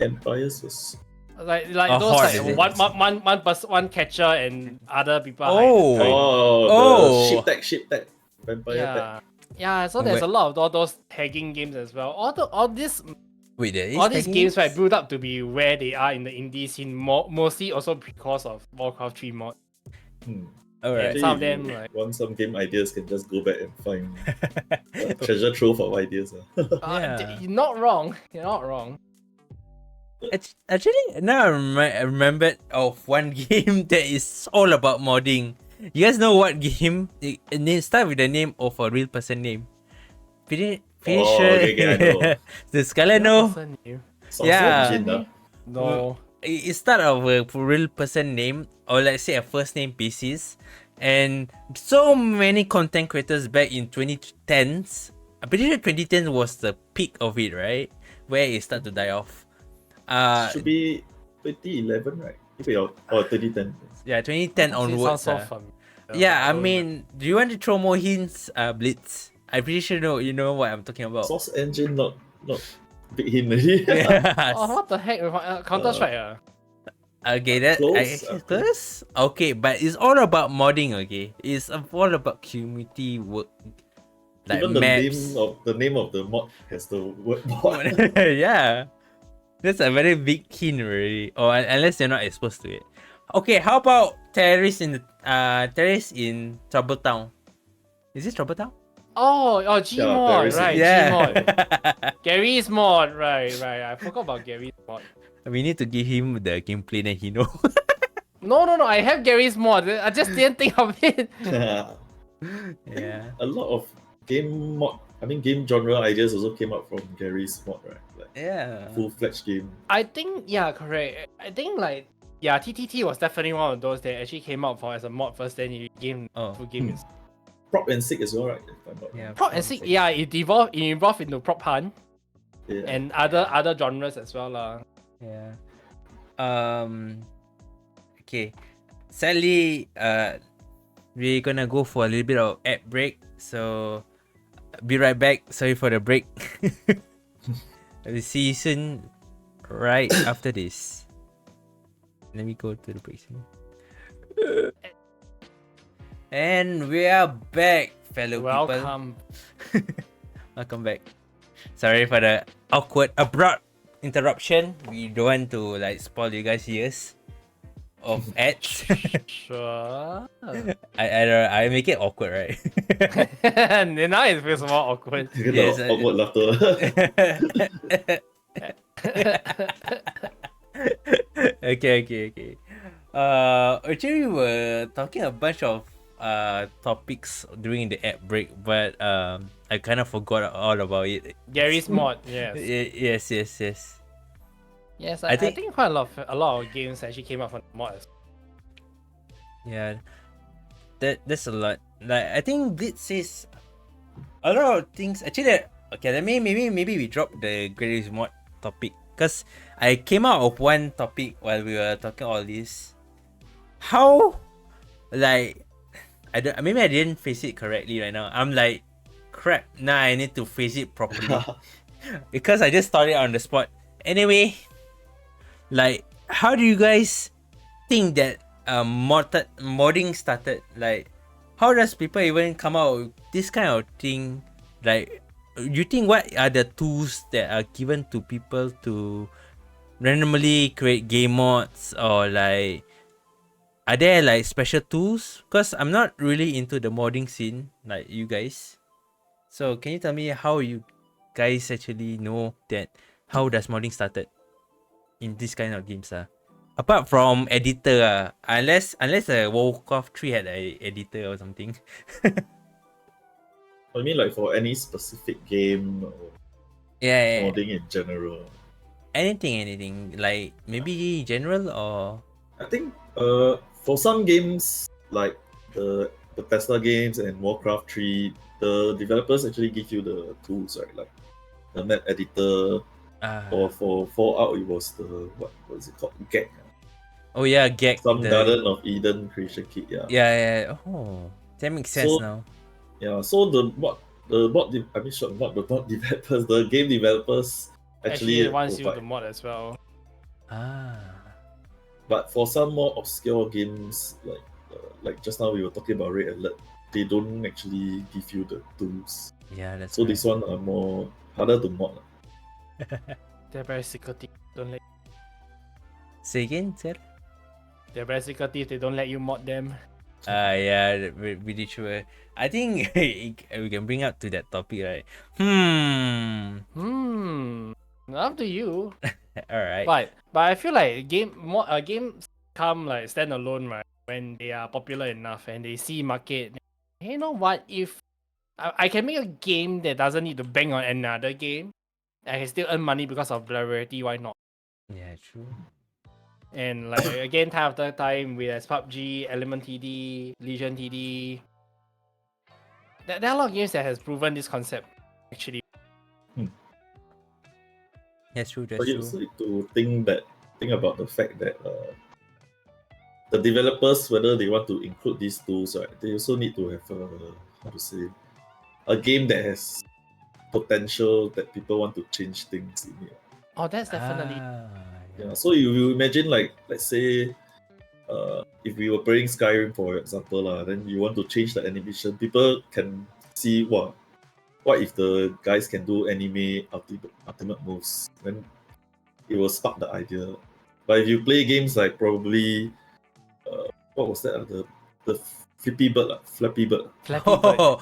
Empires was Like A those horde, like is it? one person, one catcher and other people Oh. hide. the ship tag vampire tag. Yeah, so there's a lot of all those tagging games as well. All these Wait, there is all these tagging games right build up to be where they are in the indie scene, mostly also because of Warcraft 3 mod. Alright. Actually, Some of if them, you like- want some game ideas, can just go back and find a treasure trove of ideas. Yeah. You're not wrong. You're not wrong. Actually, now I remembered of one game that is all about modding. You guys know what game? It start with the name of a real person name. Pretty Oh, sure. okay, I know. The Skylar know. Person new. Yeah. Engine, No. It start of a real person name or let's say a first name basis, and so many content creators back in 2010s. I'm pretty sure 2010 was the peak of it, right? Where it started to die off. Should be 2011, right? Or 2010. Yeah, 2010 Honestly, onwards. sounds so familiar. Yeah, I don't mean, do you want to throw more hints, Blitz? I'm pretty sure you know what I'm talking about. Source engine, not big hint already. Yes. Oh, what the heck? Counter Strike, Okay, that Close, I guess okay. close. Okay, but it's all about modding. Okay, it's all about community work, like Even the maps. name of the mod has the word mod. Yeah, that's a very big hint already. Or unless you're not exposed to it. Okay, how about terrorists in Trouble Town? Is it Trouble Town? Oh, Gmod, terrorism. right? Yeah. Gmod. Gary's mod, right. I forgot about Gary's mod. We need to give him the gameplay that he know. No. I have Gary's mod. I just didn't think of it. Yeah. A lot of game genre ideas also came out from Gary's mod, right? Like Yeah. full-fledged game. I think, yeah, correct. I think TTT was definitely one of those that actually came out as a mod first, then you full game is. Prop and Sick as well, right? If I'm not wrong. Yeah. Prop and Seek, yeah, it evolved into Prop Hunt Yeah. and other genres as well lah. Yeah. Okay. Sadly, we're gonna go for a little bit of ad break. So, be right back. Sorry for the break. We'll see you soon. Right after this. Let me go to the break soon. And we are back, fellow people. Welcome. Welcome back. Sorry for the awkward, abrupt interruption. We don't want to like spoil you guys' ears of ads. Sure. I make it awkward, right? And now it feels more awkward. You get Yes, the awkward laughter. Okay. Actually, we were talking a bunch of topics during the ad break, but I kind of forgot all about it. Gary's mod, yes. Yes. Yes, I I think- think quite a lot of games actually came out from the mod. Yeah, that's a lot. Like I think Blitz says a lot of things. Actually, okay, maybe we drop the greatest mod topic because I came out of one topic while we were talking all this. How, like, maybe I didn't face it correctly right now. I'm like, crap. Now I need to face it properly because I just started on the spot. Anyway, like, how do you guys think that modding started? Like, how does people even come out with this kind of thing? Like, you think what are the tools that are given to people to randomly create game mods, or like are there like special tools? Because I'm not really into the modding scene like you guys. So can you tell me how you guys actually know that? How does modding started in this kind of games? Apart from editor, unless Warcraft 3 had a editor or something. I mean, like for any specific game or Yeah, modding in general. anything like maybe general or I think for some games like the Tesla games and Warcraft 3, the developers actually give you the tools, right? Like the map editor, or for Fallout it was the what was it called? GAG. oh yeah, Gag Some the Garden of Eden creation kit, yeah. yeah. Oh, that makes sense So now. yeah, so I mean sure, not the bot developers, the game developers Actually, actually it wants you to provide. mod as well. But for some more obscure games, like just now we were talking about Red Alert, they don't actually give you the tools. Yeah, that's So right. this one are more harder to mod. They're very secretive. Don't let. Say again, sir. They're very secretive. They don't let you mod them. Yeah, really sure. I think we can bring up to that topic, right? Up to you. All right. But I feel like games come like standalone, right? When they are popular enough and they see market. You know what? If I can make a game that doesn't need to bang on another game, I can still earn money because of popularity. Why not? Yeah, true. And like again, time after time, we have PUBG, Element TD, Legion TD. There are a lot of games that has proven this concept. Actually, That's true. But That's you true. also need to think about the fact that the developers, whether they want to include these tools, right, they also need to have how to say, a game that has potential that people want to change things in it. oh, that's definitely. Yeah. So you imagine, like, let's say if we were playing Skyrim, for example, then you want to change the animation, people can see what if the guys can do anime ultimate moves, then it will spark the idea. But if you play games like probably what was that? The Flappy Bird. Flappy Bird. No,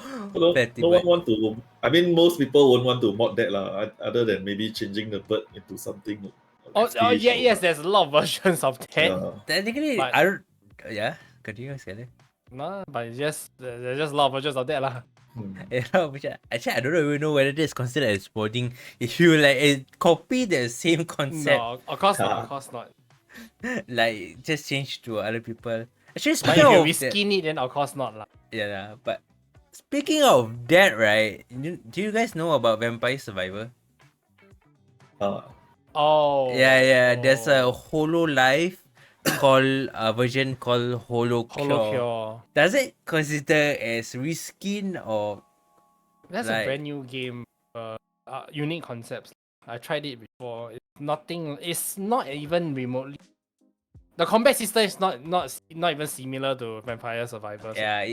Fatty no one bird. want to. I mean, most people won't want to mod that lah. Other than maybe changing the bird into something like Oh fish yeah, or yes, what. there's a lot of versions of that. Yeah. Technically, But- I don't. Yeah, continue, Skyler. No, but it's just there's just a lot of versions of that lah. Actually, I don't even know whether this is considered as modding. If you like copy the same concept, No, of course not. Of course not. like just change to other people. Actually, But speaking if you of that, reskin it, then of course not lah. yeah, but speaking of that, right? Do you guys know about Vampire Survivor? Oh. Yeah. There's a Hololive version called Holo Holo Cure. Cure. Does it consider as reskin or That's like- a brand new game. Unique concepts. I tried it before. It's nothing. It's not even remotely. The combat system is not even similar to Vampire Survivors. yeah?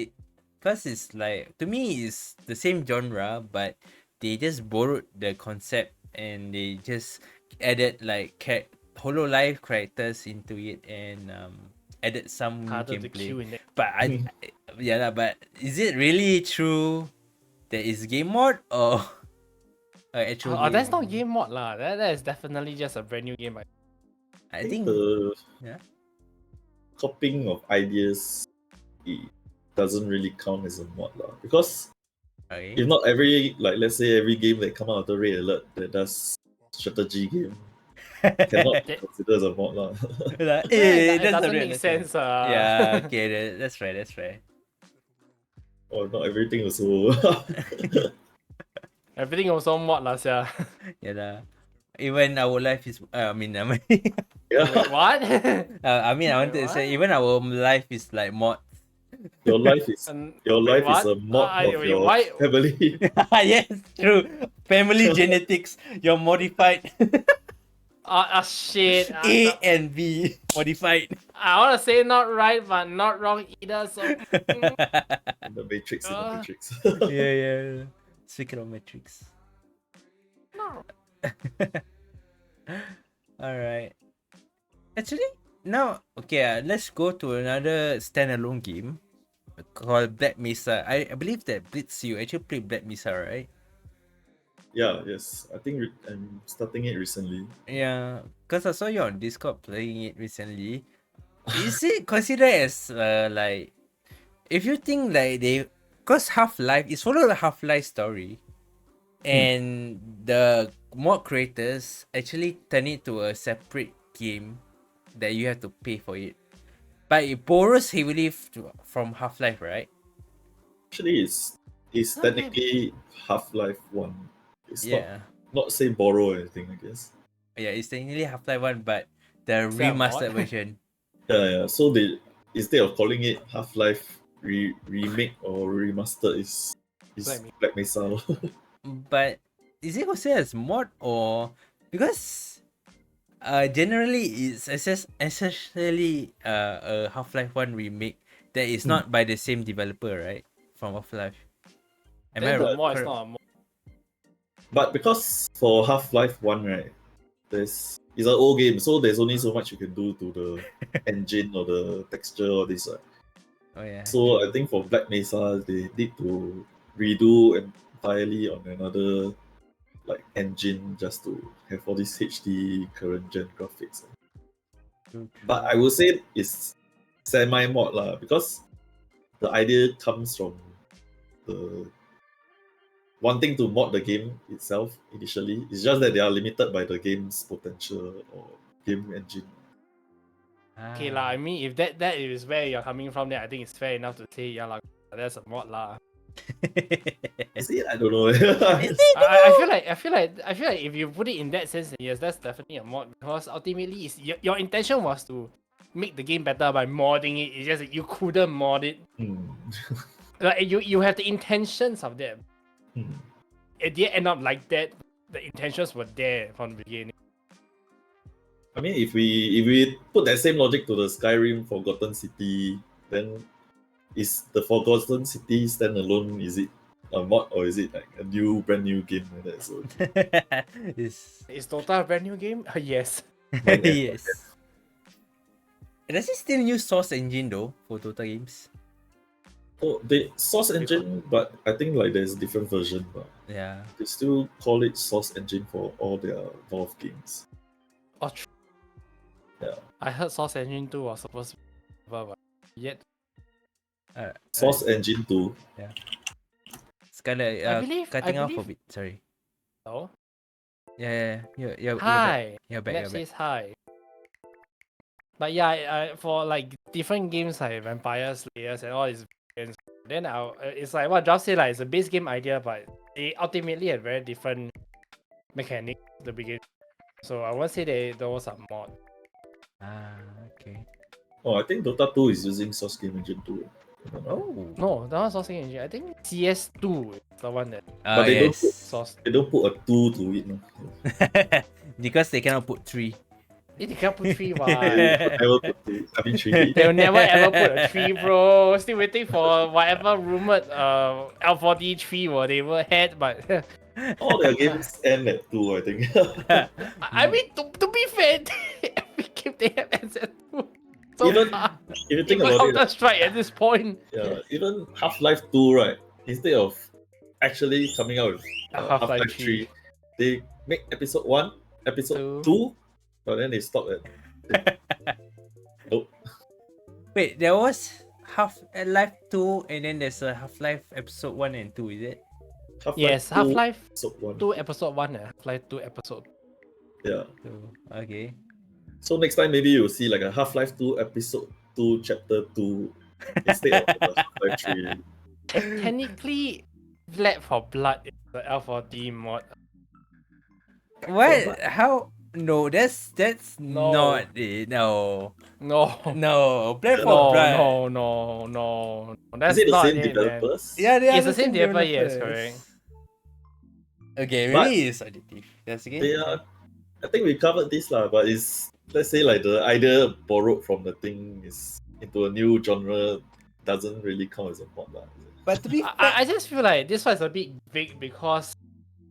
Because it's like, to me it's the same genre, but they just borrowed the concept and they just added like Hololive characters into it and added some Harder to gameplay. kill in that. But but is it really true that it's game mod or actual game? That's not game mod lah. That is definitely just a brand new game. I think the yeah. copying of ideas, it doesn't really count as a mod lah. Because Okay. if not let's say every game that come out of the Red Alert that does strategy game cannot be considered as a mod lah. Like, It that's the doesn't real make lesson. sense. Yeah, okay, that's right. Or not everything also. Everything also mod lah, sia. Yeah lah. Even our life is yeah. Wait, what? I wanted to say even our life is like mod. Your life is Wait, what? a mod of wait, your why? family. Yes, true. Family genetics, you're modified. Shit. A and B modified. I want to say not right, but not wrong either. So. In the Matrix. Yeah. Speaking of metrics. Alright. Actually, now okay, let's go to another standalone game called Black Mesa. I believe that Blitz, you actually played Black Mesa, right? Yeah, yes. I think I'm starting it recently. Yeah, because I saw you on Discord playing it recently. Is it considered as like, if you think like they, because Half-Life is follow the Half-Life story, and the mod creators actually turn it to a separate game that you have to pay for it, but it borrows heavily from Half-Life, right? Actually, it's Okay. technically Half-Life 1. It's Yeah, not say borrow or anything, I guess. yeah, it's technically Half-Life 1, but the Is that a mod? remastered version. Yeah. So they, instead of calling it Half-Life remake or remaster, is Black Mesa. But is it considered as mod, or because generally it's essentially a Half-Life 1 remake that is not by the same developer, right? From Half-Life. Am I Then the right? mod is not a mod. But because for Half-Life 1, right, it's an old game, so there's only so much you can do to the engine or the texture or this. Oh yeah. So I think for Black Mesa, they need to redo entirely on another like engine just to have all these HD current gen graphics. True. But I would say it's semi mod lah, because the idea comes from the wanting to mod the game itself initially. It's just that they are limited by the game's potential or game engine. Okay lah, I mean if that is where you're coming from, then I think it's fair enough to say yeah lah, that's a mod lah. Is it? I don't know. I feel like if you put it in that sense, then yes, that's definitely a mod, because ultimately it's, your intention was to make the game better by modding it. It's just that you couldn't mod it. Like you have the intentions of that. It didn't end up like that. The intentions were there from the beginning. I mean, if we put that same logic to the Skyrim Forgotten City, then is the Forgotten City standalone? Is it a mod or is it like a brand new game like that? So It's Is Dota a brand new game? Yes. yes. Does it still use Source Engine though for Dota games? oh, the Source Engine, but I think like there's different version, but Yeah. they still call it Source Engine for all their Valve games. Oh, true. Yeah. I heard Source Engine 2 was supposed to be but yet. Source Engine 2. It's kind of cutting off a believe- bit. Sorry. Oh. Yeah. You're Hi. You're back. Let's say hi. But yeah, for like different games like Vampire Slayers and all these games, then it's like what Josh said, like it's a base game idea, but they ultimately had very different mechanics at the beginning. So I won't say there was a mod. Okay. Oh, I think Dota 2 is using Source Game Engine 2. Oh. No, that was Source Engine. I think CS2 is the one that But they don't yes. put- Source. They don't put a 2 to it. No? Because they cannot put 3. They can't put 3, They why? never put 2. I mean 3. They'll never ever put a 3, bro. Still waiting for whatever rumored L4D 3 whatever had, but All their games end at 2, I think. I mean to be fair, every game they have ends at 2. So Even- far. If you think Even about it, Counter Strike at this point. yeah, even Half-Life 2, right? Instead of actually coming out with Half-Life Half-Life 3, they make episode 1, episode Two. 2, but then they stop at nope. Wait, there was Half-Life 2 and then there's a Half-Life episode 1 and 2, is it? Half-Life Yes, 2, Half-Life episode 1. 2 episode 1 and Half-Life 2 episode. Yeah. Okay. So next time maybe you'll see like a Half-Life 2 episode 2 chapter 2 instead of the Half-Life 3. Technically, Black for Blood is the L4D mod. What? How? No, that's No. not it. No. No. Black for Blood. No. That's Is it the not same it, man. developers? Yeah, they are It's the same developer, yes, correct. Okay, But- maybe it's additive. That's okay. They are, I think we covered this lah, but it's, let's say like the idea borrowed from the thing is into a new genre, doesn't really count as a mod lah. But to be fair, I just feel like this one is a bit vague because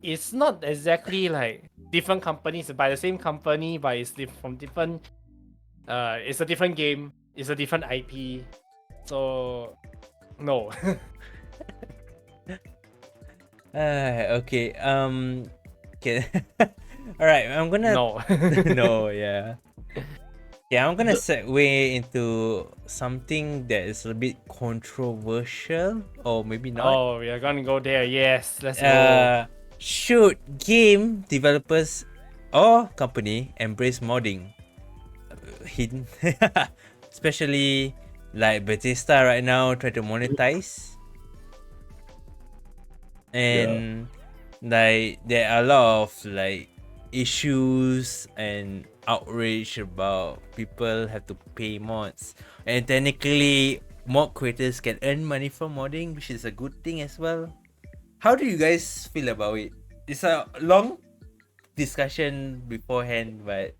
it's not exactly like different companies by the same company, but it's from different. It's a different game. It's a different IP. So, no. Okay. Okay. All right. I'm gonna. No. No. Yeah. Yeah. I'm gonna segue into something that is a bit controversial, or maybe not. Oh, we are gonna go there. Yes, let's go. Should game developers or company embrace modding? Hidden, especially like Bethesda right now try to monetize, and like there are a lot of like issues and outrage about people have to pay mods, and technically mod creators can earn money from modding, which is a good thing as well. How do you guys feel about it? It's a long discussion beforehand, but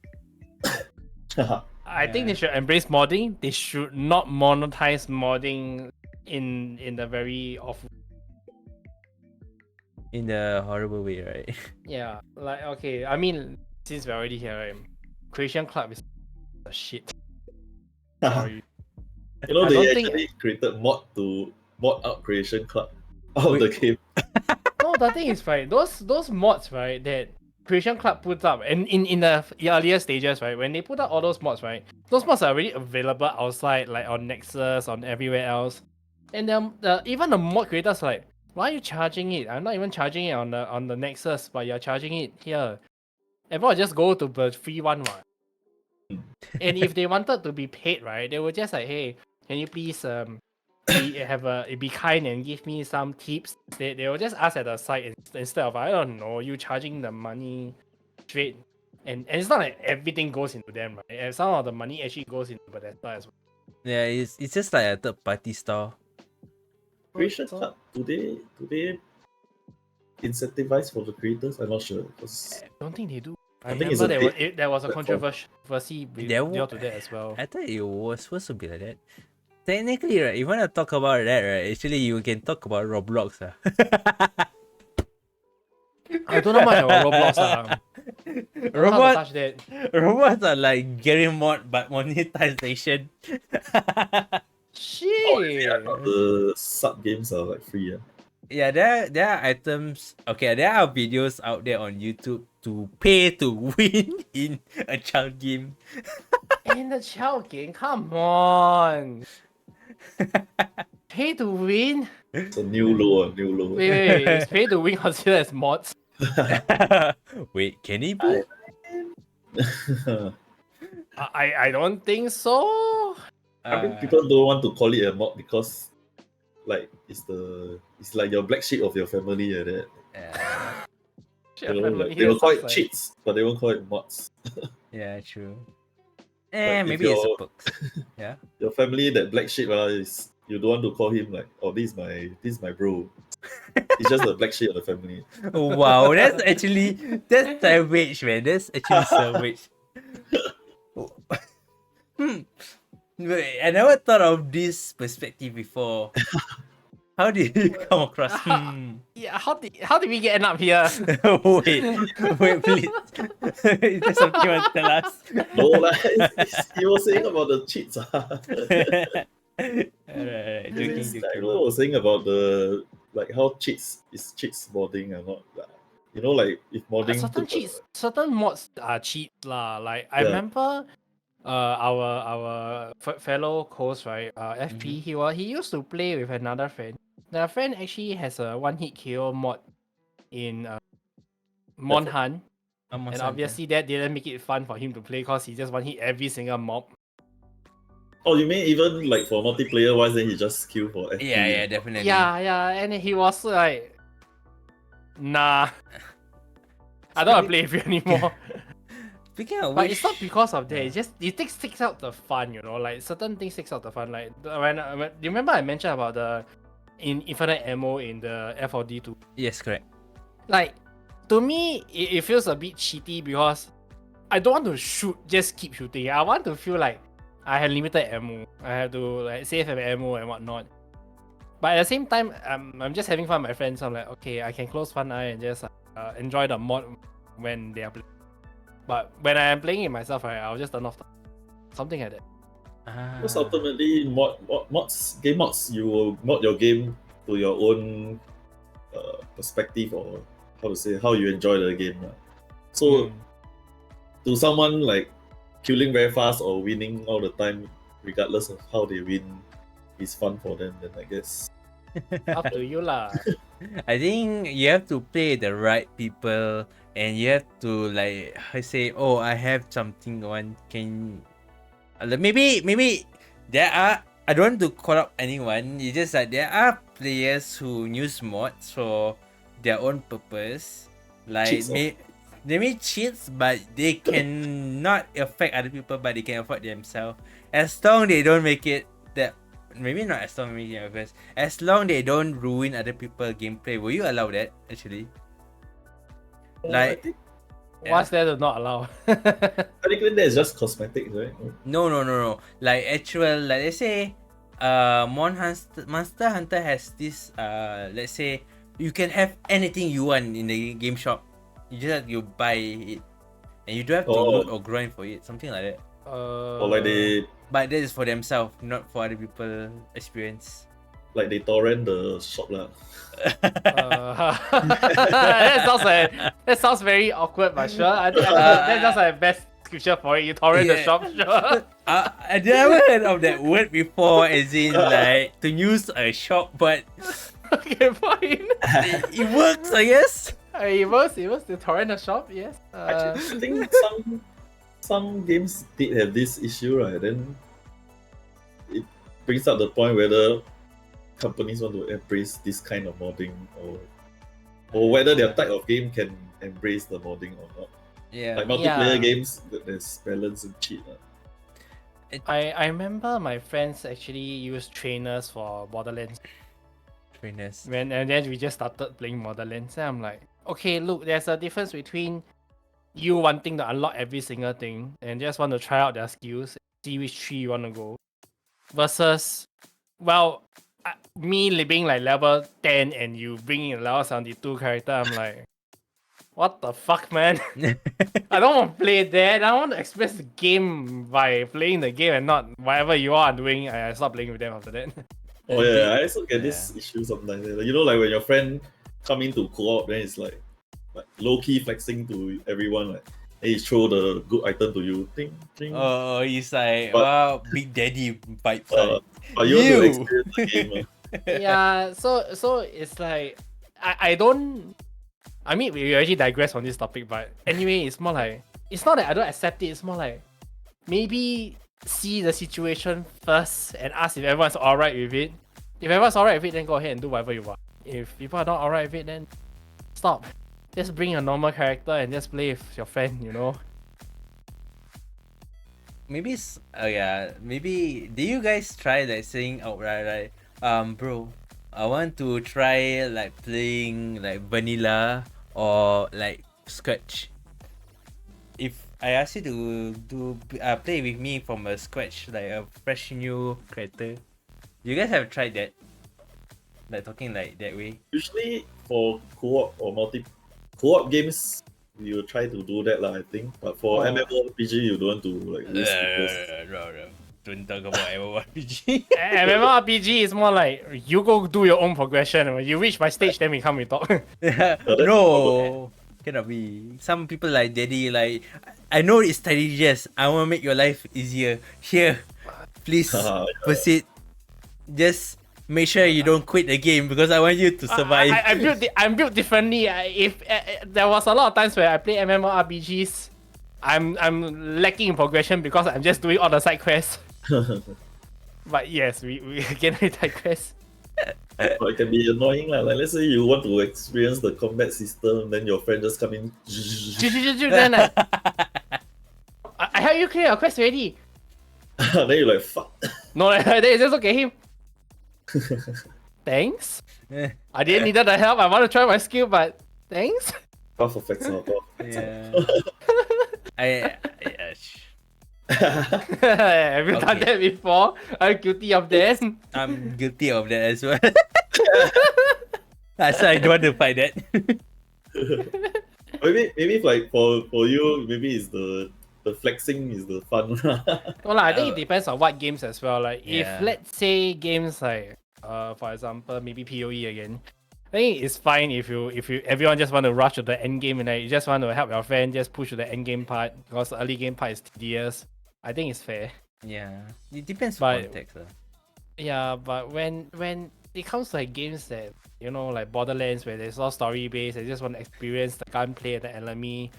I think they should embrace modding. They should not monetize modding in the very awful. in the horrible way, right? Yeah, like okay. I mean, since we're already here, right? Creation Club is a shit. Sorry. You know, I they don't think- actually created mod to mod out Creation Club out of the game. No, the thing is, right, those mods, right, that Creation Club puts up, and in the earlier stages, right, when they put up all those mods, right, those mods are already available outside, like on Nexus, on everywhere else, and even the mod creators are like, why are you charging it? I'm not even charging it on the Nexus, but you're charging it here. Everyone just go to the free one, what? And if they wanted to be paid, right, they would just like, hey, can you please be kind and give me some tips. They will just ask at the site instead of, I don't know, you charging the money straight. And it's not like everything goes into them, right? And some of the money actually goes into Bethesda as well. Yeah, it's just like a third party store. Creation Club, do they incentivize for the creators? I'm not sure. 'Cause I don't think they do. I I think it's remember a there was a platform. controversy There related wa- to that as well. I thought it was supposed to be like that. Technically, right, if you want to talk about that, right, actually you can talk about Roblox. I don't know much about Roblox. I don't know how to touch that. Robots are like getting mod but monetization. Shit. the sub games are like free. Yeah, there are items. Okay, there are videos out there on YouTube to pay to win in a child game. In the child game, come on. Pay to win? It's a new low. Wait. Is pay to win considered as mods? Wait, can it be? I don't think so. I mean, people don't want to call it a mod because, like, it's like your black sheep of your family and that. You know, like, they will call it cheats, but they won't call it mods. Yeah, true. if Maybe it's a you're- perks. Yeah. Your family, that black sheep, is you don't want to call him like, oh, this is my bro. He's just a black sheep of the family. Wow, that's savage, man. That's actually savage. Wait, I never thought of this perspective before. How did you come across? Yeah, how did we end up here? Wait, please. Is there something you want to tell us? No, like, he was saying about the cheats. Alright, It's like joking. what I was saying about the like how cheats modding and not like, you know, like if modding Certain mods are cheats lah. Like I Yeah. remember, our fellow host, right, FP, he used to play with another friend. The friend actually has a one-hit KO mod in Monhan, and obviously that didn't make it fun for him to play because he just one-hit every single mob. Oh, you mean even like for multiplayer wise, then he just queue for FP? Yeah, definitely. Yeah, and he was like, nah, I don't want to play with you anymore. Speaking of But which, it's not because of that. It's just it takes out the fun, you know. Like certain things takes out the fun. Like when you remember I mentioned about the infinite ammo in the F4D2. yes, correct. Like to me, it feels a bit cheaty because I don't want to just keep shooting. I want to feel like I have limited ammo. I have to like save ammo and whatnot. But at the same time, I'm just having fun with my friends. So I'm like, okay, I can close one eye and just enjoy the mod when they are playing. But when I am playing it myself, right, I'll just turn off something like that. Because ultimately, game mods, you will mod your game to your own perspective, or how you enjoy the game. So, to someone like killing very fast or winning all the time, regardless of how they win, is fun for them. Then I guess. Up to you lah. I think you have to play the right people, and you have to like say, oh, I have something on. Can maybe there are. I don't want to call up anyone. It's just that there are players who use mods for their own purpose. Like they may cheats, but they cannot affect other people, but they can affect themselves. As long they don't make it that. Maybe not as long as long they don't ruin other people's gameplay. Will you allow that actually? Like, what's there to not allow? I think that is just cosmetics, right? No. Like actual, like let's say, Monster Hunter has this. Let's say you can have anything you want in the game shop. You just have to buy it, and you don't have to loot or grind for it. Something like that. Or like they. But that is for themselves, not for other people experience. Like they torrent the shop lah. That sounds very awkward, but sure. I think that's just a best description for it. You torrent the shop, sure. I never heard of that word before, as in like to use a shop, but Okay, fine. it works, I guess. It works to torrent the shop, yes. Actually, I think some games did have this issue, right? Then it brings up the point whether companies want to embrace this kind of modding, or whether their type of game can embrace the modding or not. Yeah. Like multiplayer games, there's balance and cheat. I remember my friends actually use trainers for Borderlands. Trainers. And then we just started playing Borderlands, and I'm like, okay, look, there's a difference between you wanting to unlock every single thing and just want to try out their skills, see which tree you want to go, versus, well, me being like level 10 and you bringing a level 72 character. I'm like, what the fuck, man? I don't want to play that. I want to express the game by playing the game and not whatever you are doing. I stop playing with them after that. Oh yeah, I also get this issue sometimes. You know, like when your friend come into co-op, then it's like low-key flexing to everyone, like, hey, throw the good item to you. Ding, ding. Oh, he's like, wow, Big Daddy vibes. But you want to experience the game. Yeah, so it's like, I don't... I mean, we already digress on this topic, but anyway, it's more like... It's not that I don't accept it, it's more like... Maybe see the situation first and ask if everyone's alright with it. If everyone's alright with it, then go ahead and do whatever you want. If people are not alright with it, then stop. Just bring a normal character and just play with your friend, you know? Maybe, maybe, do you guys try like saying outright, like, bro, I want to try like playing like vanilla or like scratch. If I ask you to play with me from a scratch, like a fresh new character, you guys have tried that? Like talking like that way? Usually for co-op or co-op games, you try to do that lah, I think. But for MMORPG, you don't want to like lose people. No. Don't talk about MMORPG. MMORPG is more like, you go do your own progression. When you reach my stage, then we come and talk. No, cannot be. Some people like Daddy, like, I know it's strategies. I want to make your life easier. Here, please proceed. Just make sure you don't quit the game because I want you to survive. I'm built differently. If there was a lot of times where I play MMORPGs, I'm lacking in progression because I'm just doing all the side quests. But yes, we can digress. But it can be annoying lah. Like let's say you want to experience the combat system, then your friend just come in. Then like, I help you clear your quest already. Then you're like, fuck. No, then you just look at him. Thanks. I didn't need the help. I want to try my skill, but thanks. Path of Exile. Yeah. Have you done that before? I'm guilty of that. I'm guilty of that as well. That's why I don't want to fight that. maybe like for you, maybe it's the flexing is the fun. Well, I think it depends on what games as well. Like if Yeah. let's say games like for example maybe PoE again, I think it's fine if you everyone just want to rush to the end game and you just want to help your friend just push to the end game part because the early game part is tedious. I think it's fair. Yeah. It depends But- on context. Yeah, but when it comes to like games that like Borderlands where there's all story based, they just want to experience the gunplay, the enemy,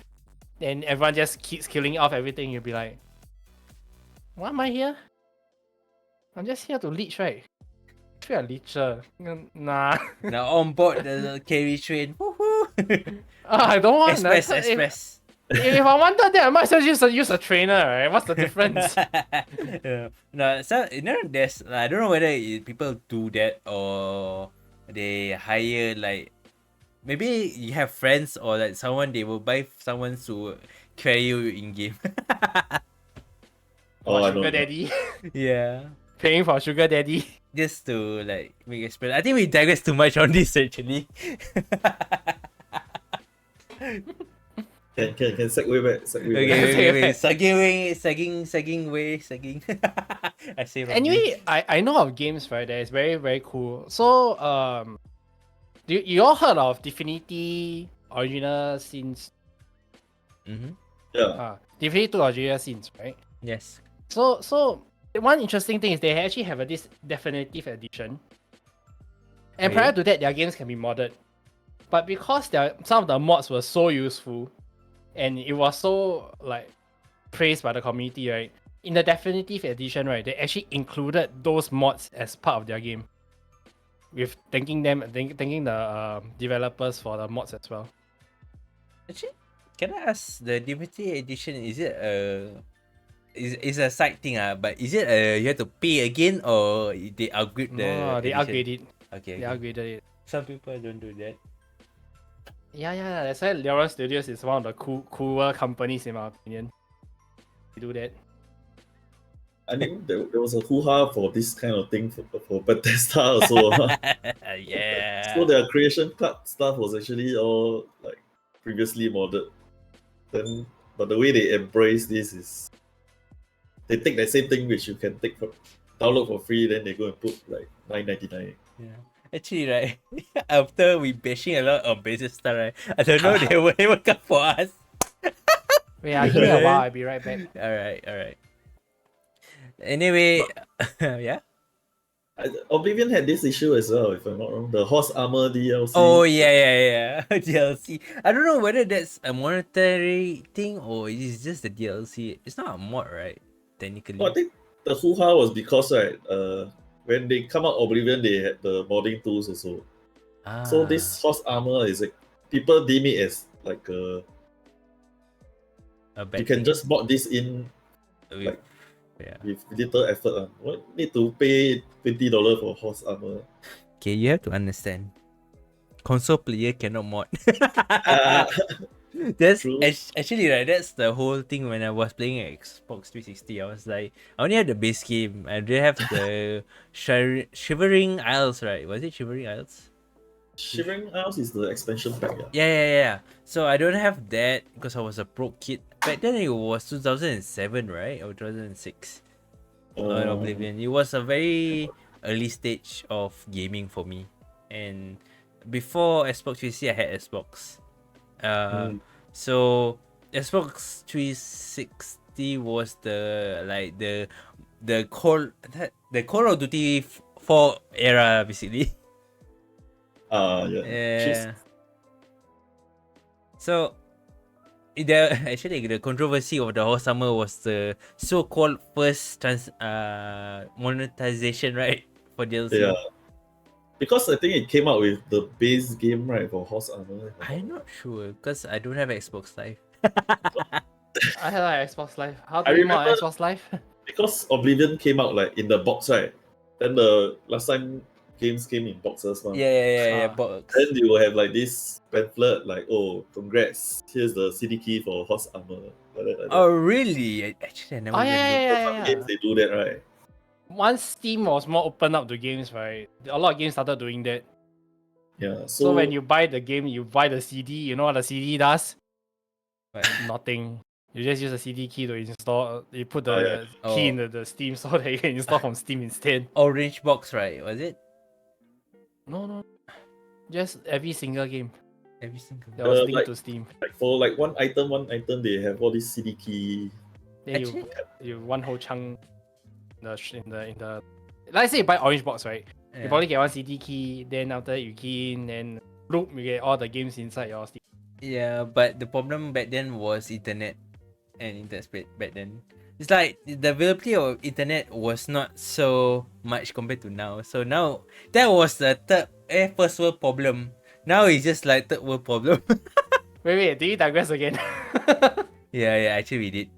and everyone just keeps killing off everything. You'll be like, why am I here? I'm just here to leech, right? If you're a leecher, nah. Now on board the carry train. Woohoo! I don't want Express, that. express. If I wanted that, I might as well use a trainer, right? What's the difference? Yeah. No, so there's I don't know whether people do that or they hire like maybe you have friends or like someone they will buy someone to carry you in game. Oh, Or I don't sugar know. daddy. Yeah. Paying for sugar daddy. Just to like make experience. I think we digress too much on this actually. Can segue back. Segue Okay, back. wait. Sagging. I say wrong Anyway, I know of games right that is very very cool. So you all heard of Divinity Original Sins? Mm-hmm. Yeah. Divinity 2 Original Sins, right? Yes. So one interesting thing is they actually have this definitive edition. And Okay. prior to that, their games can be modded. But because some of the mods were so useful and it was so like praised by the community, right? In the definitive edition, right, they actually included those mods as part of their game. With thanking the developers for the mods as well. Actually, can I ask the DVD edition? Is it is a side thing but is it you have to pay again or they upgrade the No, they edition? upgraded. Okay. They upgraded it. Some people don't do that. Yeah. That's why Galore Studios is one of the cooler companies in my opinion. They do that. I think there was a hoo-ha for this kind of thing for Bethesda also. Yeah. So their creation card stuff was actually all like previously modded. Then, but the way they embrace this is they take the same thing which you can download for free, then they go and put like $9.99. Yeah. Actually, right, after we bashing a lot on Bethesda, right, I don't know they will ever come for us. Wait, give me a while, I'll be right back. Alright. Anyway, yeah. Oblivion had this issue as well, if I'm not wrong. The horse armor DLC. Oh yeah. DLC. I don't know whether that's a monetary thing or it's just the DLC. It's not a mod, right? Technically. No, I think the hoo-ha was because when they come out Oblivion, they had the modding tools also. So this horse armor is like people deem it as like a bad you can thing just mod this in with, like, with little effort. What need to pay $20 for horse armor? Okay, you have to understand. Console player cannot mod. That's True. actually right. That's the whole thing when I was playing Xbox 360. I was like, I only have the base game. I didn't have the Shivering Isles, right? Was it Shivering Isles? Shivering Isles is the expansion pack. Yeah. So I don't have that because I was a pro kid. Back then it was 2007, right? Or 2006. On Oblivion. It was a very early stage of gaming for me. And before Xbox 360, I had Xbox. So Xbox 360 was the Call of Duty 4 era basically. Yeah. Yeah. So the controversy of the whole summer was the so-called first monetization, right, for DLC. Yeah. Because I think it came out with the base game, right, for horse armor. I'm not sure because I don't have Xbox Live. I had like Xbox Live. How do I you mod remember- Xbox Live? Because Oblivion came out like in the box, right? Then the last time games came in boxes, man. Yeah, Ah. box. Then you will have like this pamphlet, like, oh, congrats, here's the CD key for horse armor. Like that. Oh really? Actually, I never Oh even looked. So some games they do that, right? Once Steam was more open up to games, right? A lot of games started doing that. Yeah. So when you buy the game, you buy the CD. You know what the CD does? Nothing. You just use a CD key to install. You put the Oh, yeah. key in Oh. the Steam so that you can install from Steam instead. Orange box, right? Was it? No. Just every single game Every single. that was linked like- to Steam. Like for like one item, they have all these CD key. Then Actually- you one whole chunk in the let's say you buy orange box, right? You Yeah. probably get one CD key, then after that you key in, then loop you get all the games inside your Steam. Yeah, but the problem back then was internet and internet speed back then. It's like the availability of internet was not so much compared to now. So now that was the first world problem. Now it's just like third world problem. Wait, do you digress again? yeah, actually we did.